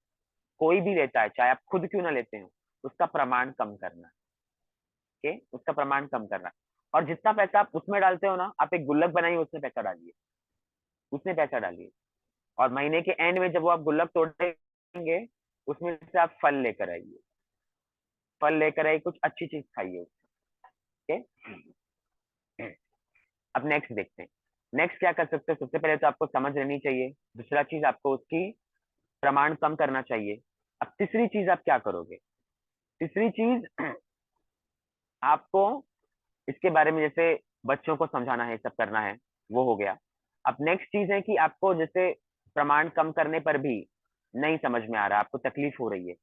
कोई भी लेता है, चाहे आप खुद क्यों ना लेते हो, उसका प्रमाण कम करना। ओके, उसका प्रमाण कम करना। और जितना पैसा आप उसमें डालते हो ना, आप एक गुल्लक बनाइए, उसमें पैसा डालिए, उसमें पैसा डालिए। और महीने के एंड में जब वो आप गुल्लक तोड़ेंगे, उसमें से आप फल लेकर आइए, फल लेकर आइए, कुछ अच्छी चीज खाइए। ओके, अब नेक्स्ट देखते हैं। नेक्स्ट क्या कर सकते हो? सबसे पहले तो आपको समझ लेनी चाहिए, दूसरा चीज आपको उसकी प्रमाण कम करना चाहिए। अब तीसरी चीज आप क्या करोगे? तीसरी चीज आपको इसके बारे में जैसे बच्चों को समझाना है, सब करना है, वो हो गया। अब नेक्स्ट चीज है कि आपको जैसे प्रमाण कम करने पर भी नहीं समझ में आ रहा, आपको तकलीफ हो रही है,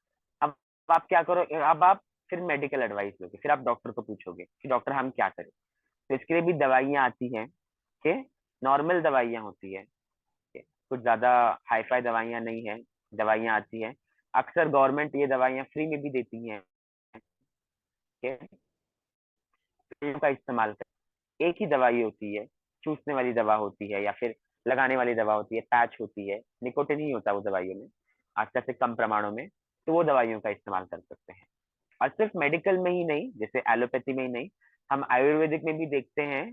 अब आप क्या करो? अब आप फिर मेडिकल एडवाइस लोगे, फिर आप डॉक्टर को पूछोगे कि डॉक्टर हम क्या करें। तो इसके लिए भी दवाइयाँ आती हैं, कि नॉर्मल दवाइयाँ होती है, कुछ ज्यादा हाईफाई दवाइयाँ नहीं है, दवाइयाँ आती है। अक्सर गवर्नमेंट ये दवाइयाँ फ्री में भी देती हैं, का इस्तेमाल कर। एक ही दवाई होती है, चूसने वाली दवा होती है या फिर लगाने वाली दवा होती है, पैच होती है, निकोटिन ही होता है वो दवाइयों में, आजकल से कम प्रमाणों में। तो वो दवाइयों का इस्तेमाल कर सकते हैं। और सिर्फ मेडिकल में ही नहीं, जैसे एलोपैथी में ही नहीं, हम आयुर्वेदिक में भी देखते हैं,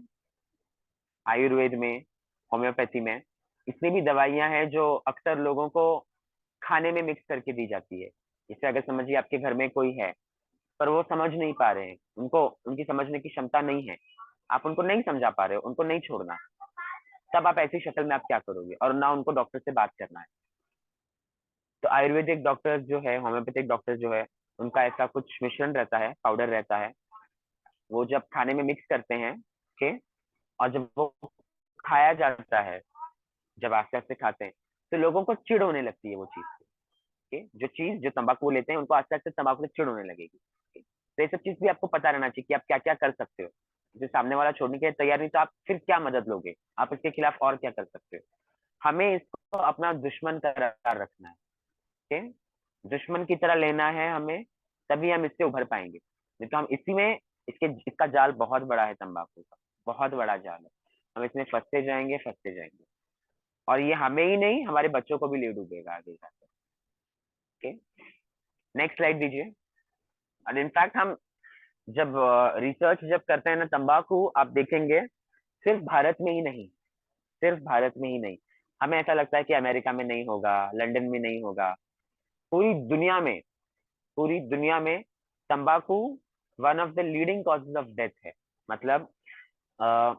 आयुर्वेद में, होम्योपैथी में, इसमें भी दवाइयां हैं जो अक्सर लोगों को खाने में मिक्स करके दी जाती है। जैसे अगर समझिए आपके घर में कोई है, पर वो समझ नहीं पा रहे हैं, उनको उनकी समझने की क्षमता नहीं है, आप उनको नहीं समझा पा रहे हो, उनको नहीं छोड़ना, तब आप ऐसी शक्ल में आप क्या करोगे? और ना उनको डॉक्टर से बात करना है। तो आयुर्वेदिक डॉक्टर जो है, होम्योपैथिक डॉक्टर जो है, उनका ऐसा कुछ मिश्रण रहता है, पाउडर रहता है, वो जब खाने में मिक्स करते हैं, ओके, और जब वो खाया जाता है, जब आस्ते आस्ते खाते हैं, तो लोगों को चिढ़ होने लगती है वो चीज से। ओके, जो चीज जो तंबाकू वो लेते हैं, उनको आस्ते आस्ते तंबाकू से चिढ़ होने लगेगी। ओके? तो ये सब चीज भी आपको पता रहना चाहिए कि आप क्या क्या कर सकते हो। जैसे सामने वाला छोड़ने के लिए तैयार नहीं, तो आप फिर क्या मदद लोगे, आप इसके खिलाफ और क्या कर सकते हो। हमें इसको अपना दुश्मन करार रखना है। ओके, दुश्मन की तरह लेना है हमें, तभी हम इससे उभर पाएंगे। नहीं तो हम इसी में, इसका जाल बहुत बड़ा है, तंबाकू का बहुत बड़ा जाल है, हम इसमें फंसते जाएंगे, फंसते जाएंगे, और ये हमें ही नहीं, हमारे बच्चों को भी ले डूबेगा आगे जाकर। ओके, नेक्स्ट स्लाइड दीजिए। और इनफैक्ट हम जब रिसर्च जब करते हैं ना, तंबाकू आप देखेंगे सिर्फ भारत में ही नहीं, सिर्फ भारत में ही नहीं, हमें ऐसा लगता है कि अमेरिका में नहीं होगा, लंदन में नहीं होगा, पूरी दुनिया में, पूरी दुनिया में तंबाकू one of the leading causes of death है। मतलब अ,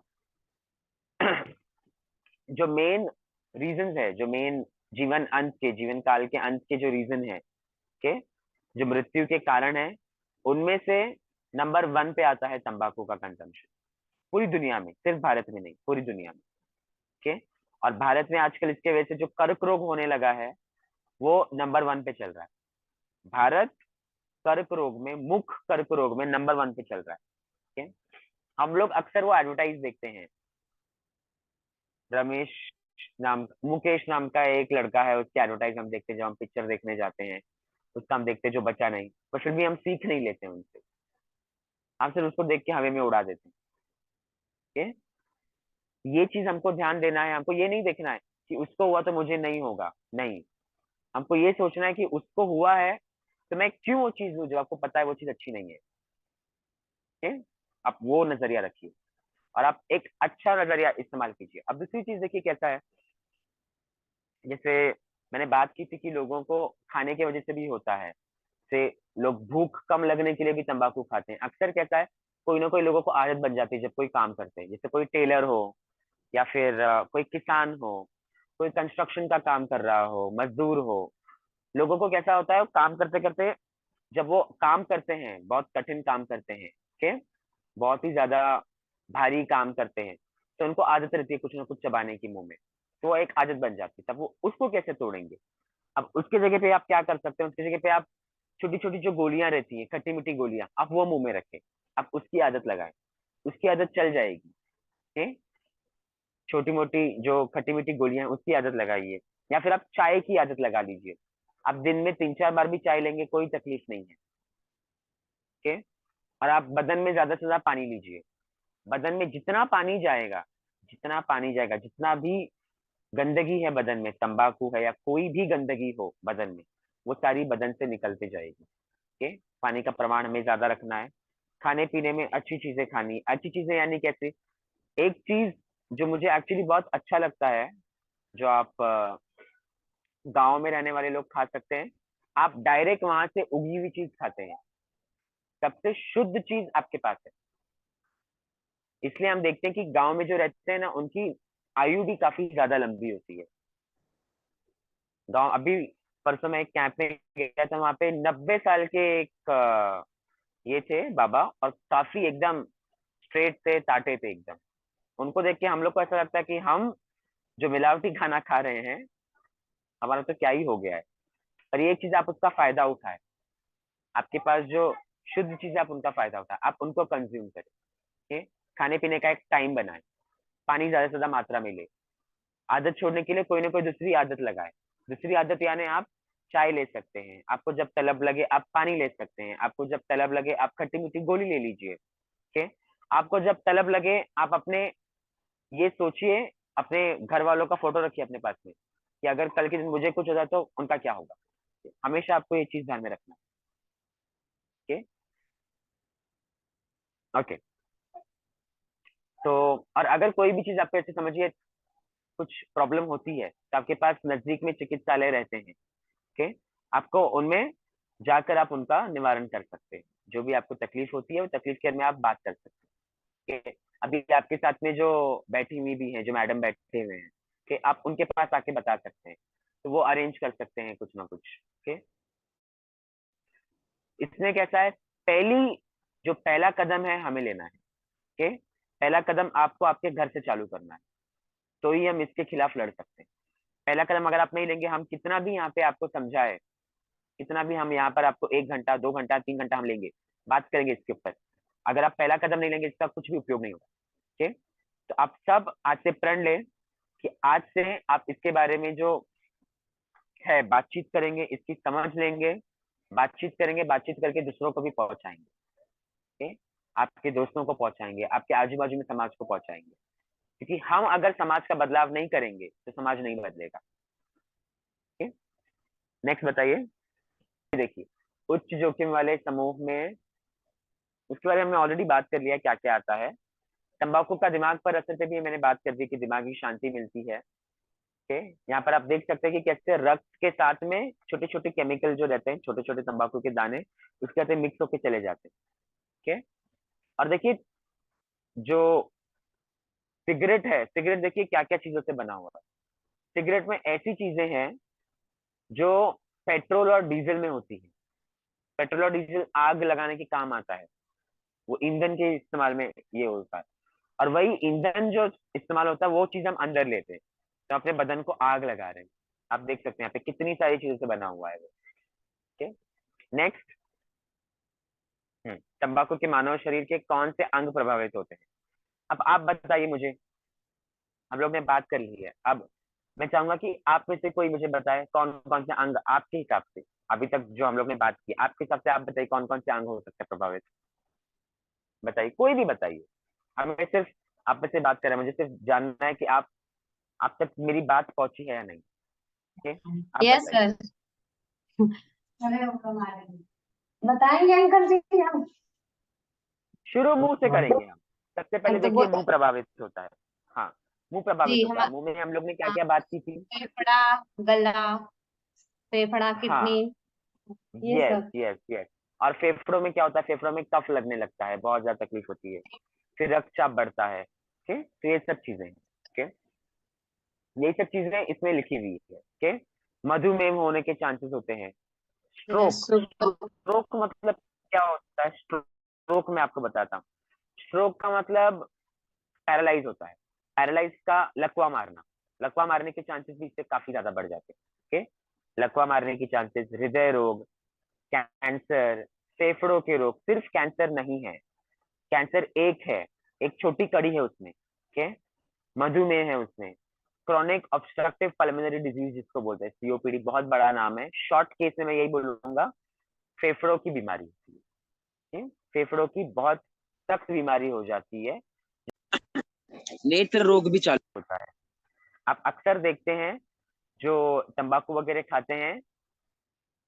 जो मेन रीजन है, जो मेन जीवन काल के अंत के जो रीजन है, के जो मृत्यु के कारण है, उनमें से नंबर 1 पे आता है तंबाकू का कंजम्पशन, पूरी दुनिया में, सिर्फ भारत में नहीं, पूरी दुनिया में। ओके, और भारत में आजकल इसके वजह से जो कर्क रोग होने लगा है, वो नंबर 1 पे चल रहा है। भारत कर्क रोग में, मुख कर्क रोग में नंबर 1 पे चल रहा है। ओके, हम लोग अक्सर वो एडवर्टाइज देखते हैं, रमेश मुकेश नाम का एक लड़का है, उसकी एडवर्टाइज हम देखते हैं जब हम पिक्चर देखने जाते हैं, उसका हम देखते हैं जो बचा नहीं, पर फिर भी हम सीख नहीं लेते हैं उनसे, हम सिर्फ उसको देख के हवा में उड़ा देते हैं। ये चीज हमको ध्यान देना है, हमको ये नहीं देखना है कि उसको हुआ तो मुझे नहीं होगा, नहीं, हमको ये सोचना है कि उसको हुआ है, तो मैं क्यों वो चीज लूं, जो आपको पता है वो चीज अच्छी नहीं है। ठीक? आप वो नजरिया रखिए, और आप एक अच्छा नजरिया इस्तेमाल कीजिए। अब दूसरी चीज देखिए कैसा है, जैसे मैंने बात की थी कि लोगों को खाने की वजह से भी होता है, से लोग भूख कम लगने के लिए भी तंबाकू खाते हैं। अक्सर कैसा है, कोई ना कोई लोगों को आदत बन जाती है जब कोई काम करते हैं, जैसे कोई टेलर हो, या फिर कोई किसान हो, कोई कंस्ट्रक्शन का काम कर रहा हो, मजदूर हो, लोगों को कैसा होता है, काम करते करते, जब वो काम करते हैं, बहुत कठिन काम करते हैं, के बहुत ही ज्यादा भारी काम करते हैं, तो उनको आदत रहती है कुछ ना कुछ चबाने की मुंह में, तो वो एक आदत बन जाती है, तब वो उसको कैसे तोड़ेंगे? अब उसके जगह पे आप क्या कर सकते हैं, उसकी जगह पे आप छोटी छोटी जो गोलियां रहती हैं, खट्टी मीठी गोलियां, आप वो मुंह में रखें, आप उसकी आदत लगाएं, उसकी आदत चल जाएगी। छोटी मोटी जो खट्टी मीठी गोलियां हैं, उसकी आदत लगाइए, या फिर आप चाय की आदत लगा लीजिए, आप दिन में 3-4 बार भी चाय लेंगे, कोई तकलीफ नहीं है। ओके, और आप बदन में ज्यादा से ज्यादा पानी लीजिए, बदन में जितना पानी जाएगा, जितना पानी जाएगा, जितना भी गंदगी है बदन में, तंबाकू है या कोई भी गंदगी हो बदन में, वो सारी बदन से निकलती जाएगी। ओके, पानी का प्रमाण हमें ज्यादा रखना है। खाने पीने में अच्छी चीजें खानी, अच्छी चीजें यानी कैसे? एक चीज जो मुझे एक्चुअली बहुत अच्छा लगता है, जो आप गांव में रहने वाले लोग खा सकते हैं, आप डायरेक्ट वहां से उगी हुई चीज खाते हैं, सबसे शुद्ध चीज आपके पास है। इसलिए हम देखते हैं कि गांव में जो रहते हैं ना, उनकी आयु भी काफी ज्यादा लंबी होती है। गांव, अभी परसों मैं एक कैंप में गया था, वहां पे 90 साल के एक ये थे बाबा, और काफी एकदम स्ट्रेट थे, टाटे थे एकदम। उनको देख के हम लोग को ऐसा लगता है कि हम जो मिलावटी खाना खा रहे हैं, हमारा तो क्या ही हो गया है। पर ये चीज आप उसका फायदा उठाए, आपके पास जो शुद्ध चीज है आप उनका फायदा उठाए, आप उनको कंज्यूम करें। ठीक? खाने पीने का एक टाइम बनाए, पानी ज्यादा से ज्यादा मात्रा में ले, आदत छोड़ने के लिए कोई ना कोई दूसरी आदत लगाए। दूसरी आदत यानी आप चाय ले सकते हैं, आपको जब तलब लगे आप पानी ले सकते हैं, आपको जब तलब लगे आप खट्टी मीठी गोली ले लीजिए। ठीक? आपको जब तलब लगे आप अपने, ये सोचिए, अपने घर वालों का फोटो रखिए अपने पास में, कि अगर कल के दिन मुझे कुछ हो जाए तो उनका क्या होगा। हमेशा आपको ये चीज ध्यान में रखना है। ओके, तो और अगर कोई भी चीज आपको ऐसे समझिए कुछ प्रॉब्लम होती है, तो आपके पास नजदीक में चिकित्सालय रहते हैं। ओके, आपको उनमें जाकर आप उनका निवारण कर सकते हैं। जो भी आपको तकलीफ होती है वो तकलीफ के बारे में आप बात कर सकते हैं। ओके, अभी आपके साथ में जो बैठी हुई भी है, जो मैडम बैठे हुए हैं, कि आप उनके पास आके बता सकते हैं, तो वो अरेंज कर सकते हैं कुछ ना कुछ। ओके, इसमें कैसा है, पहली जो पहला कदम है हमें लेना है। ओके, पहला कदम आपको आपके घर से चालू करना है, तो ही हम इसके खिलाफ लड़ सकते हैं। पहला कदम अगर आप नहीं लेंगे, हम कितना भी यहाँ पे आपको समझाए, कितना भी हम यहाँ पर आपको 1 घंटा 2 घंटा 3 घंटा हम लेंगे, बात करेंगे इसके ऊपर, अगर आप पहला कदम नहीं लेंगे इसका कुछ भी उपयोग नहीं होगा। ठीक? तो आप सब आज से प्रण लें कि आज से आप इसके बारे में जो है बातचीत करेंगे, इसकी समझ लेंगे, बातचीत करेंगे, बातचीत करके दूसरों को भी पहुंचाएंगे। ठीक? आपके दोस्तों को पहुंचाएंगे, आपके आजू बाजू में समाज को पहुंचाएंगे, क्योंकि हम अगर समाज का बदलाव नहीं करेंगे तो समाज नहीं बदलेगा। ठीक? नेक्स्ट बताइए। देखिए, उच्च जोखिम वाले समूह में, उसके बारे में हमने ऑलरेडी बात कर लिया क्या क्या आता है। तंबाकू का दिमाग पर असर पे भी मैंने बात कर दी कि दिमागी शांति मिलती है। ओके, यहाँ पर आप देख सकते हैं कि कैसे रक्त के साथ में छोटे छोटे केमिकल जो रहते हैं, छोटे छोटे तंबाकू के दाने उसके साथ मिक्स होके चले जाते हैं। ओके, और देखिए जो सिगरेट है, सिगरेट देखिए क्या क्या चीजों से बना हुआ है। सिगरेट में ऐसी चीजें हैं जो पेट्रोल और डीजल में होती है। पेट्रोल और डीजल आग लगाने के काम आता है, वो ईंधन के इस्तेमाल में ये होता है। और वही ईंधन जो इस्तेमाल होता है वो चीज हम अंदर लेते हैं, तो अपने बदन को आग लगा रहे हैं। आप देख सकते हैं यहाँ पे कितनी सारी चीजों से बना हुआ है वो। ठीक? नेक्स्ट, तंबाकू के मानव शरीर के कौन से अंग प्रभावित होते हैं? अब आप बताइए मुझे, हम लोग ने बात कर ली है, अब मैं चाहूंगा कि आप में से कोई मुझे बताए कौन कौन से अंग आपके हिसाब से, अभी तक जो हम लोग ने बात की आपके हिसाब से आप बताइए कौन कौन से अंग हो सकते हैं प्रभावित। बताइए, कोई भी बताइए। हमें सिर्फ आप में से बात कर रहे हैं, मुझे सिर्फ जानना है कि आप तक मेरी बात पहुंची है या नहीं। ओके, आप यस बताइए। सर। बताएंगे अंकल जी हम। शुरू मुंह से करेंगे हम। सबसे पहले तो देखिए वो मुंह प्रभावित होता है। हाँ, मुंह प्रभावित जी होता हम है। मुंह में हम लोग ने क्या क्या बात की थी? फेफड़ा, गला, फेफड़ा, किडनी, हाँ, ये यस सब। Yes yes. और फेफड़ों में क्या होता है? फेफड़ों में कफ लगने लगता है, बहुत ज्यादा तकलीफ होती है, फिर रक्तचाप बढ़ता है। ठीक? तो ये सब चीजें हैं। ओके, यही सब चीजें इसमें लिखी हुई है। ओके, मधुमेह होने के चांसेस होते हैं। यस। स्ट्रोक, स्ट्रोक मतलब क्या होता है? स्ट्रोक में आपको बताता हूँ। स्ट्रोक का मतलब पैरालाइज होता है। पैरालाइज का लकवा मारना, लकवा मारने के चांसेस भी इससे काफी ज्यादा बढ़ जाते हैं। ओके, लकवा मारने की चांसेस, हृदय रोग, कैंसर, फेफड़ों के रोग, सिर्फ कैंसर नहीं है, कैंसर एक है, एक छोटी कड़ी है उसमें। ओके, मधुमेह है उसमें, क्रॉनिक ऑब्स्ट्रक्टिव पल्मोनरी डिजीज जिसको बोलते हैं, सीओपीडी, बहुत बड़ा नाम है, शॉर्ट केस में मैं यही बोलूंगा, फेफड़ों की बीमारी होती है। फेफड़ों की बहुत सख्त बीमारी हो जाती है, नेत्र रोग भी चालू होता है। आप अक्सर देखते हैं जो तंबाकू वगैरह खाते हैं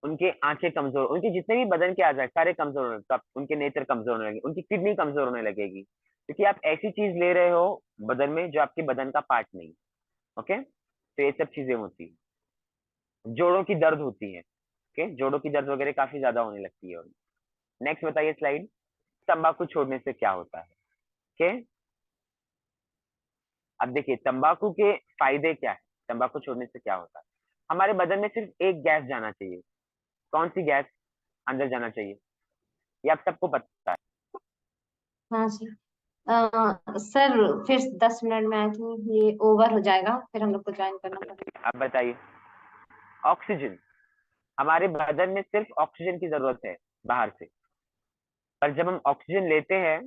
उनके आंखें कमजोर, उनके जितने भी बदन के आजार सारे कमजोर होने, तो उनके नेत्र कमजोर होने लगे, उनकी किडनी कमजोर होने लगेगी, क्योंकि आप ऐसी चीज ले रहे हो बदन में जो आपके बदन का पार्ट नहीं। ओके, तो ये सब चीजें होती है। जोड़ों की दर्द होती है। ओके, जोड़ों की दर्द वगैरह काफी ज्यादा होने लगती है। नेक्स्ट बताइए स्लाइड, तंबाकू छोड़ने से क्या होता है। ओके, अब देखिए तंबाकू के फायदे क्या है, तंबाकू छोड़ने से क्या होता है। हमारे बदन में सिर्फ एक गैस जाना चाहिए। कौन सी गैस अंदर जाना चाहिए, ये आप सबको पता है। हाँ जी। सर फिर 10 मिनट में आई थिंक ये ओवर हो जाएगा, फिर हम लोग को ज्वाइन करना पड़ेगा। आप बताइए। ऑक्सीजन, हमारे बदन में सिर्फ ऑक्सीजन की जरूरत है बाहर से, पर जब हम ऑक्सीजन लेते हैं,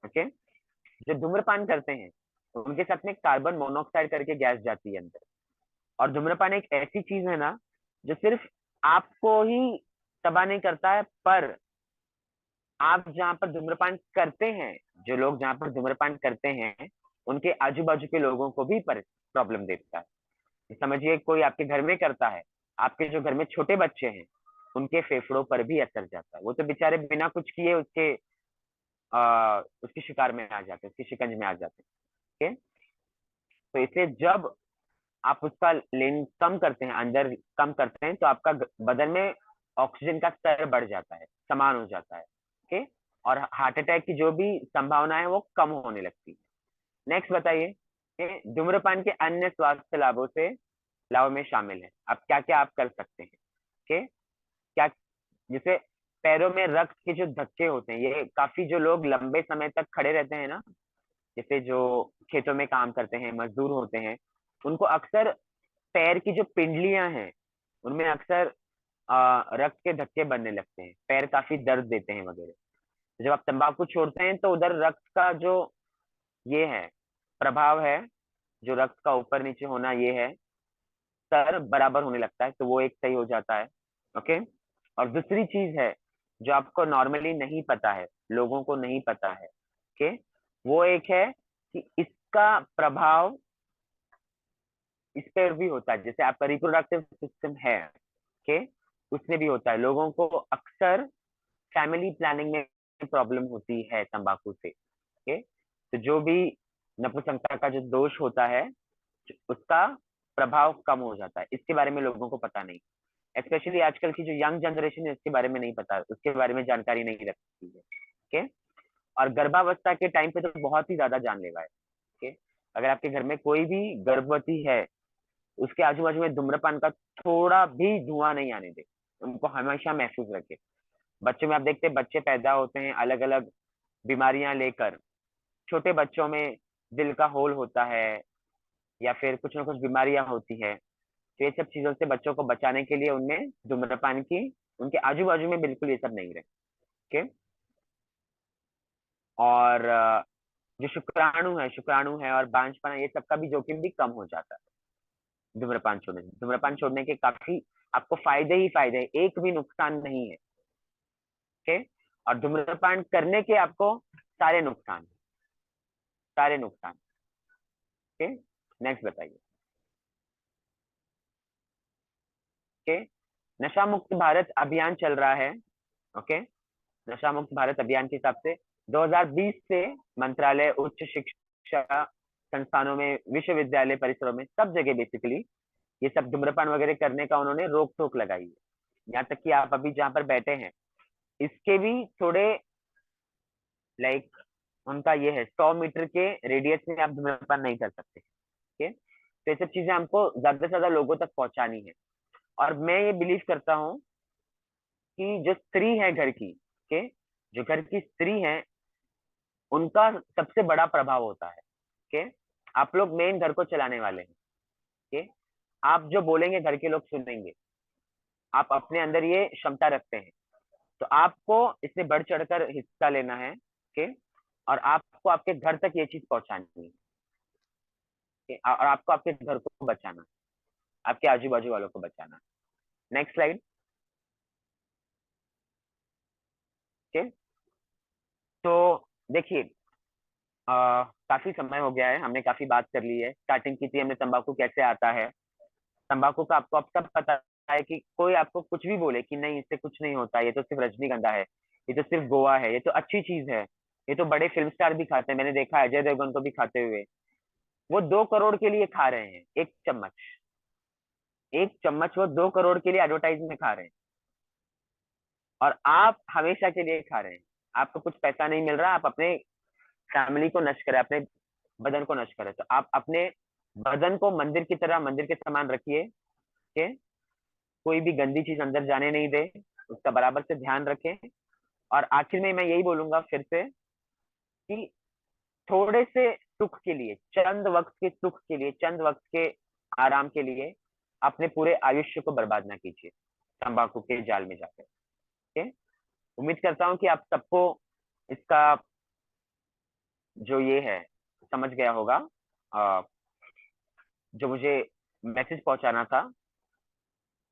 ओके, जो धूम्रपान करते हैं उनके साथ में कार्बन मोनोऑक्साइड करके गैस जाती है अंदर। और धूम्रपान एक ऐसी चीज है ना जो सिर्फ आपको ही तबाह नहीं करता है, पर आप जहाँ पर धूम्रपान करते हैं, जो लोग जहाँ पर धूम्रपान करते हैं उनके आजू बाजू के लोगों को भी प्रॉब्लम देता है। समझिए कोई आपके घर में करता है, आपके जो घर में छोटे बच्चे हैं उनके फेफड़ों पर भी असर जाता है। वो तो बेचारे बिना कुछ किए उसके शिकार में आ जाते हैं, उसके शिकंज में आ जाते हैं। ओके, तो इसलिए जब आप उसका लेन कम करते हैं, अंदर कम करते हैं, तो आपका बदन में ऑक्सीजन का स्तर बढ़ जाता है, समान हो जाता है। ओके, और हार्ट अटैक की जो भी संभावना है वो कम होने लगती है। नेक्स्ट बताइए कि धूम्रपान के अन्य स्वास्थ्य लाभों से लाभ में शामिल है। अब क्या क्या आप कर सकते हैं। ओके, क्या, जैसे पैरों में रक्त के जो धक्के होते हैं, ये काफी जो लोग लंबे समय तक खड़े रहते हैं ना, जैसे जो खेतों में काम करते हैं, मजदूर होते हैं, उनको अक्सर पैर की जो पिंडलियां हैं उनमें अक्सर रक्त के धक्के बनने लगते हैं, पैर काफी दर्द देते हैं वगैरह। तो जब आप तंबाकू छोड़ते हैं तो उधर रक्त का जो ये है प्रभाव है, जो रक्त का ऊपर नीचे होना ये है, स्तर बराबर होने लगता है, तो वो एक सही हो जाता है। ओके, और दूसरी चीज है जो आपको नॉर्मली नहीं पता है, लोगों को नहीं पता है। ओके, वो एक है कि इसका प्रभाव इस पर भी होता है, जैसे आपका रिप्रोडक्टिव सिस्टम है, ओके, उसमें भी होता है। लोगों को अक्सर फैमिली प्लानिंग में प्रॉब्लम होती है तंबाकू से। ओके, तो जो भी नपुंसकता का जो दोष होता है उसका प्रभाव कम हो जाता है। इसके बारे में लोगों को पता नहीं, स्पेशली आजकल की जो यंग जनरेशन है इसके बारे में नहीं पता, उसके बारे में जानकारी नहीं रखती है। ओके, और गर्भावस्था के टाइम पे तो बहुत ही ज्यादा जानलेवा है। ओके, अगर आपके घर में कोई भी गर्भवती है, उसके आजू बाजू में धूम्रपान का थोड़ा भी धुआं नहीं आने दे, उनको हमेशा महफूज रखे। बच्चों में आप देखते हैं बच्चे पैदा होते हैं अलग अलग बीमारियां लेकर, छोटे बच्चों में दिल का होल होता है या फिर कुछ ना कुछ बीमारियां होती है। तो ये सब चीजों से बच्चों को बचाने के लिए उनमें धूम्रपान की, उनके आजू बाजू में बिल्कुल ये सब नहीं रहे। ओके, और जो शुक्राणु है और बांझपना, ये सब का भी जोखिम भी कम हो जाता है धूम्रपान छोड़ने से। धूम्रपान छोड़ने के काफी आपको फायदे ही फायदे हैं, एक भी नुकसान नहीं है। ओके, और धूम्रपान करने के आपको सारे नुकसान, सारे नुकसान। ओके, नेक्स्ट बताइए। ओके, नशा मुक्त भारत अभियान चल रहा है। ओके, नशा मुक्त भारत अभियान के हिसाब से 2020 से मंत्रालय उच्च शिक्षा संस्थानों में, विश्वविद्यालय परिसरों में, सब जगह बेसिकली ये सब धूम्रपान वगैरह करने का उन्होंने रोक टोक लगाई है। यहाँ तक कि आप अभी जहाँ पर बैठे हैं इसके भी थोड़े लाइक उनका ये है 100 मीटर के रेडियस में आप धूम्रपान नहीं कर सकते। ठीक है, तो ये सब चीजें हमको ज्यादा से ज्यादा लोगों तक पहुंचानी है। और मैं ये बिलीव करता हूँ कि जो स्त्री है घर की, के जो घर की स्त्री है उनका सबसे बड़ा प्रभाव होता है। के आप लोग मेन घर को चलाने वाले हैं। के आप जो बोलेंगे घर के लोग सुनेंगे, आप अपने अंदर ये क्षमता रखते हैं, तो आपको इसमें बढ़ चढ़कर हिस्सा लेना है। के और आपको आपके घर तक ये चीज पहुंचानी है। और आपको आपके घर को बचाना है, आपके आजू बाजू वालों को बचाना है। Next slide. ओके, तो देखिए काफी समय हो गया है, हमने काफी बात कर ली है। स्टार्टिंग की थी हमने तंबाकू कैसे आता है, तंबाकू का आपको अब सब पता है कि कोई आपको कुछ भी बोले कि नहीं इससे कुछ नहीं होता, ये तो सिर्फ रजनीगंधा है, ये तो सिर्फ गोवा है, ये तो अच्छी चीज है, ये तो बड़े फिल्म स्टार भी खाते हैं, मैंने देखा है अजय देवगन को भी खाते हुए। वो 2 करोड़ के लिए खा रहे हैं, एक चम्मच, एक चम्मच वो 2 करोड़ के लिए एडवर्टाइज में खा रहे हैं, और आप हमेशा के लिए खा रहे हैं। आपको कुछ पैसा नहीं मिल रहा, आप अपने फैमिली को नष्ट करें, अपने बदन को नष्ट करें। तो आप अपने बदन को मंदिर की तरह, मंदिर के समान रखिए के कोई भी गंदी चीज अंदर जाने नहीं दे, उसका बराबर से ध्यान रखें। और आखिर में मैं यही बोलूंगा फिर से कि थोड़े से सुख के लिए, चंद वक्त के सुख के लिए, चंद वक्त के आराम के लिए अपने पूरे आयुष्य को बर्बाद ना कीजिए तंबाकू के जाल में जाकर। ठीक है, उम्मीद करता हूँ कि आप सबको इसका जो ये है समझ गया होगा। जो मुझे मैसेज पहुंचाना था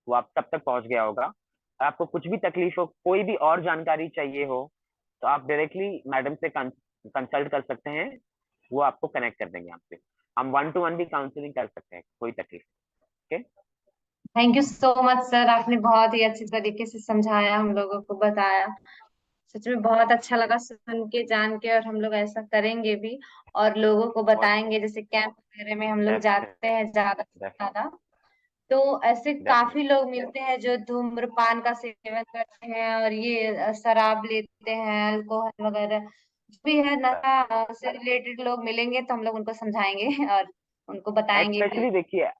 वो आप तब तक पहुंच गया होगा। आपको कुछ भी तकलीफ हो, कोई भी और जानकारी चाहिए हो, तो आप डायरेक्टली मैडम से कंसल्ट कर सकते हैं, वो आपको कनेक्ट कर देंगे आपसे। हम 1-to-1 भी काउंसलिंग कर सकते हैं, कोई तकलीफ। Okay, thank you so much sir, आपने बहुत ही अच्छे तरीके से समझाया, हम लोगों को बताया। सच में बहुत अच्छा लगा सुन के, जान के, और हम लोग ऐसा करेंगे भी और लोगों को बहुत बताएंगे। जैसे कैंप वगैरह में हम लोग जाते डेफिनेट हैं ज्यादा से डेफिनेट ज्यादा, तो ऐसे काफी डेफिनेट लोग मिलते हैं जो धूम्रपान का सेवन करते हैं और ये शराब लेते हैं, अल्कोहल वगैरह जो भी है नशा से रिलेटेड लोग मिलेंगे तो हम लोग उनको समझाएंगे और उनको बताएंगे भी। स्पेशली देखिए,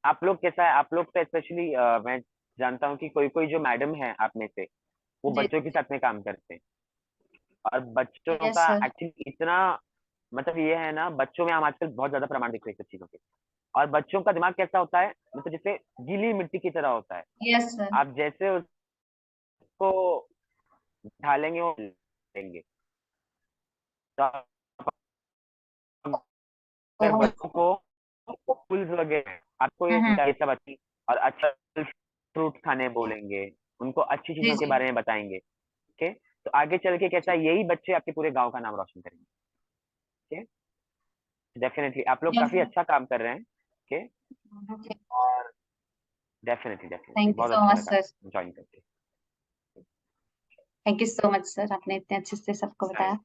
आप लोग कैसा है, आप लोग तो स्पेशली मैं जानता हूँ कि कोई कोई जो मैडम है आप में से, वो जी बच्चों के साथ में काम करते हैं। और बच्चों यस का सर। एक्चुअली इतना, मतलब ये है ना, बच्चों में हम आजकल बहुत ज्यादा प्रमाण दिख रहे हैं सब चीजों के। और बच्चों का दिमाग कैसा होता है, मतलब जैसे गीली मिट्टी की तरह होता है। Yes sir. आप जैसे उसको ढालेंगे वो लेंगे। तो आप अगर ओ, बच्चों को फूल्स वगैरह, आपको ये हम्म। ये सब अच्छी और अच्छा फ्रूट खाने बोलेंगे, उनको अच्छी जी चीजों के जी। बारे में बताएंगे। ओके, तो आगे चल के कैसा, यही बच्चे आपके पूरे गांव का नाम रोशन करेंगे। ओके, डेफिनेटली आप लोग यस काफी सर। अच्छा काम कर रहे हैं। ओके, और डेफिनेटली डेफिनेटली थैंक यू बहुत सो अच्छा मच लगा सर। ज्वाइन करके। Thank you so much sir, आपने इतने अच्छे से सबको बताया।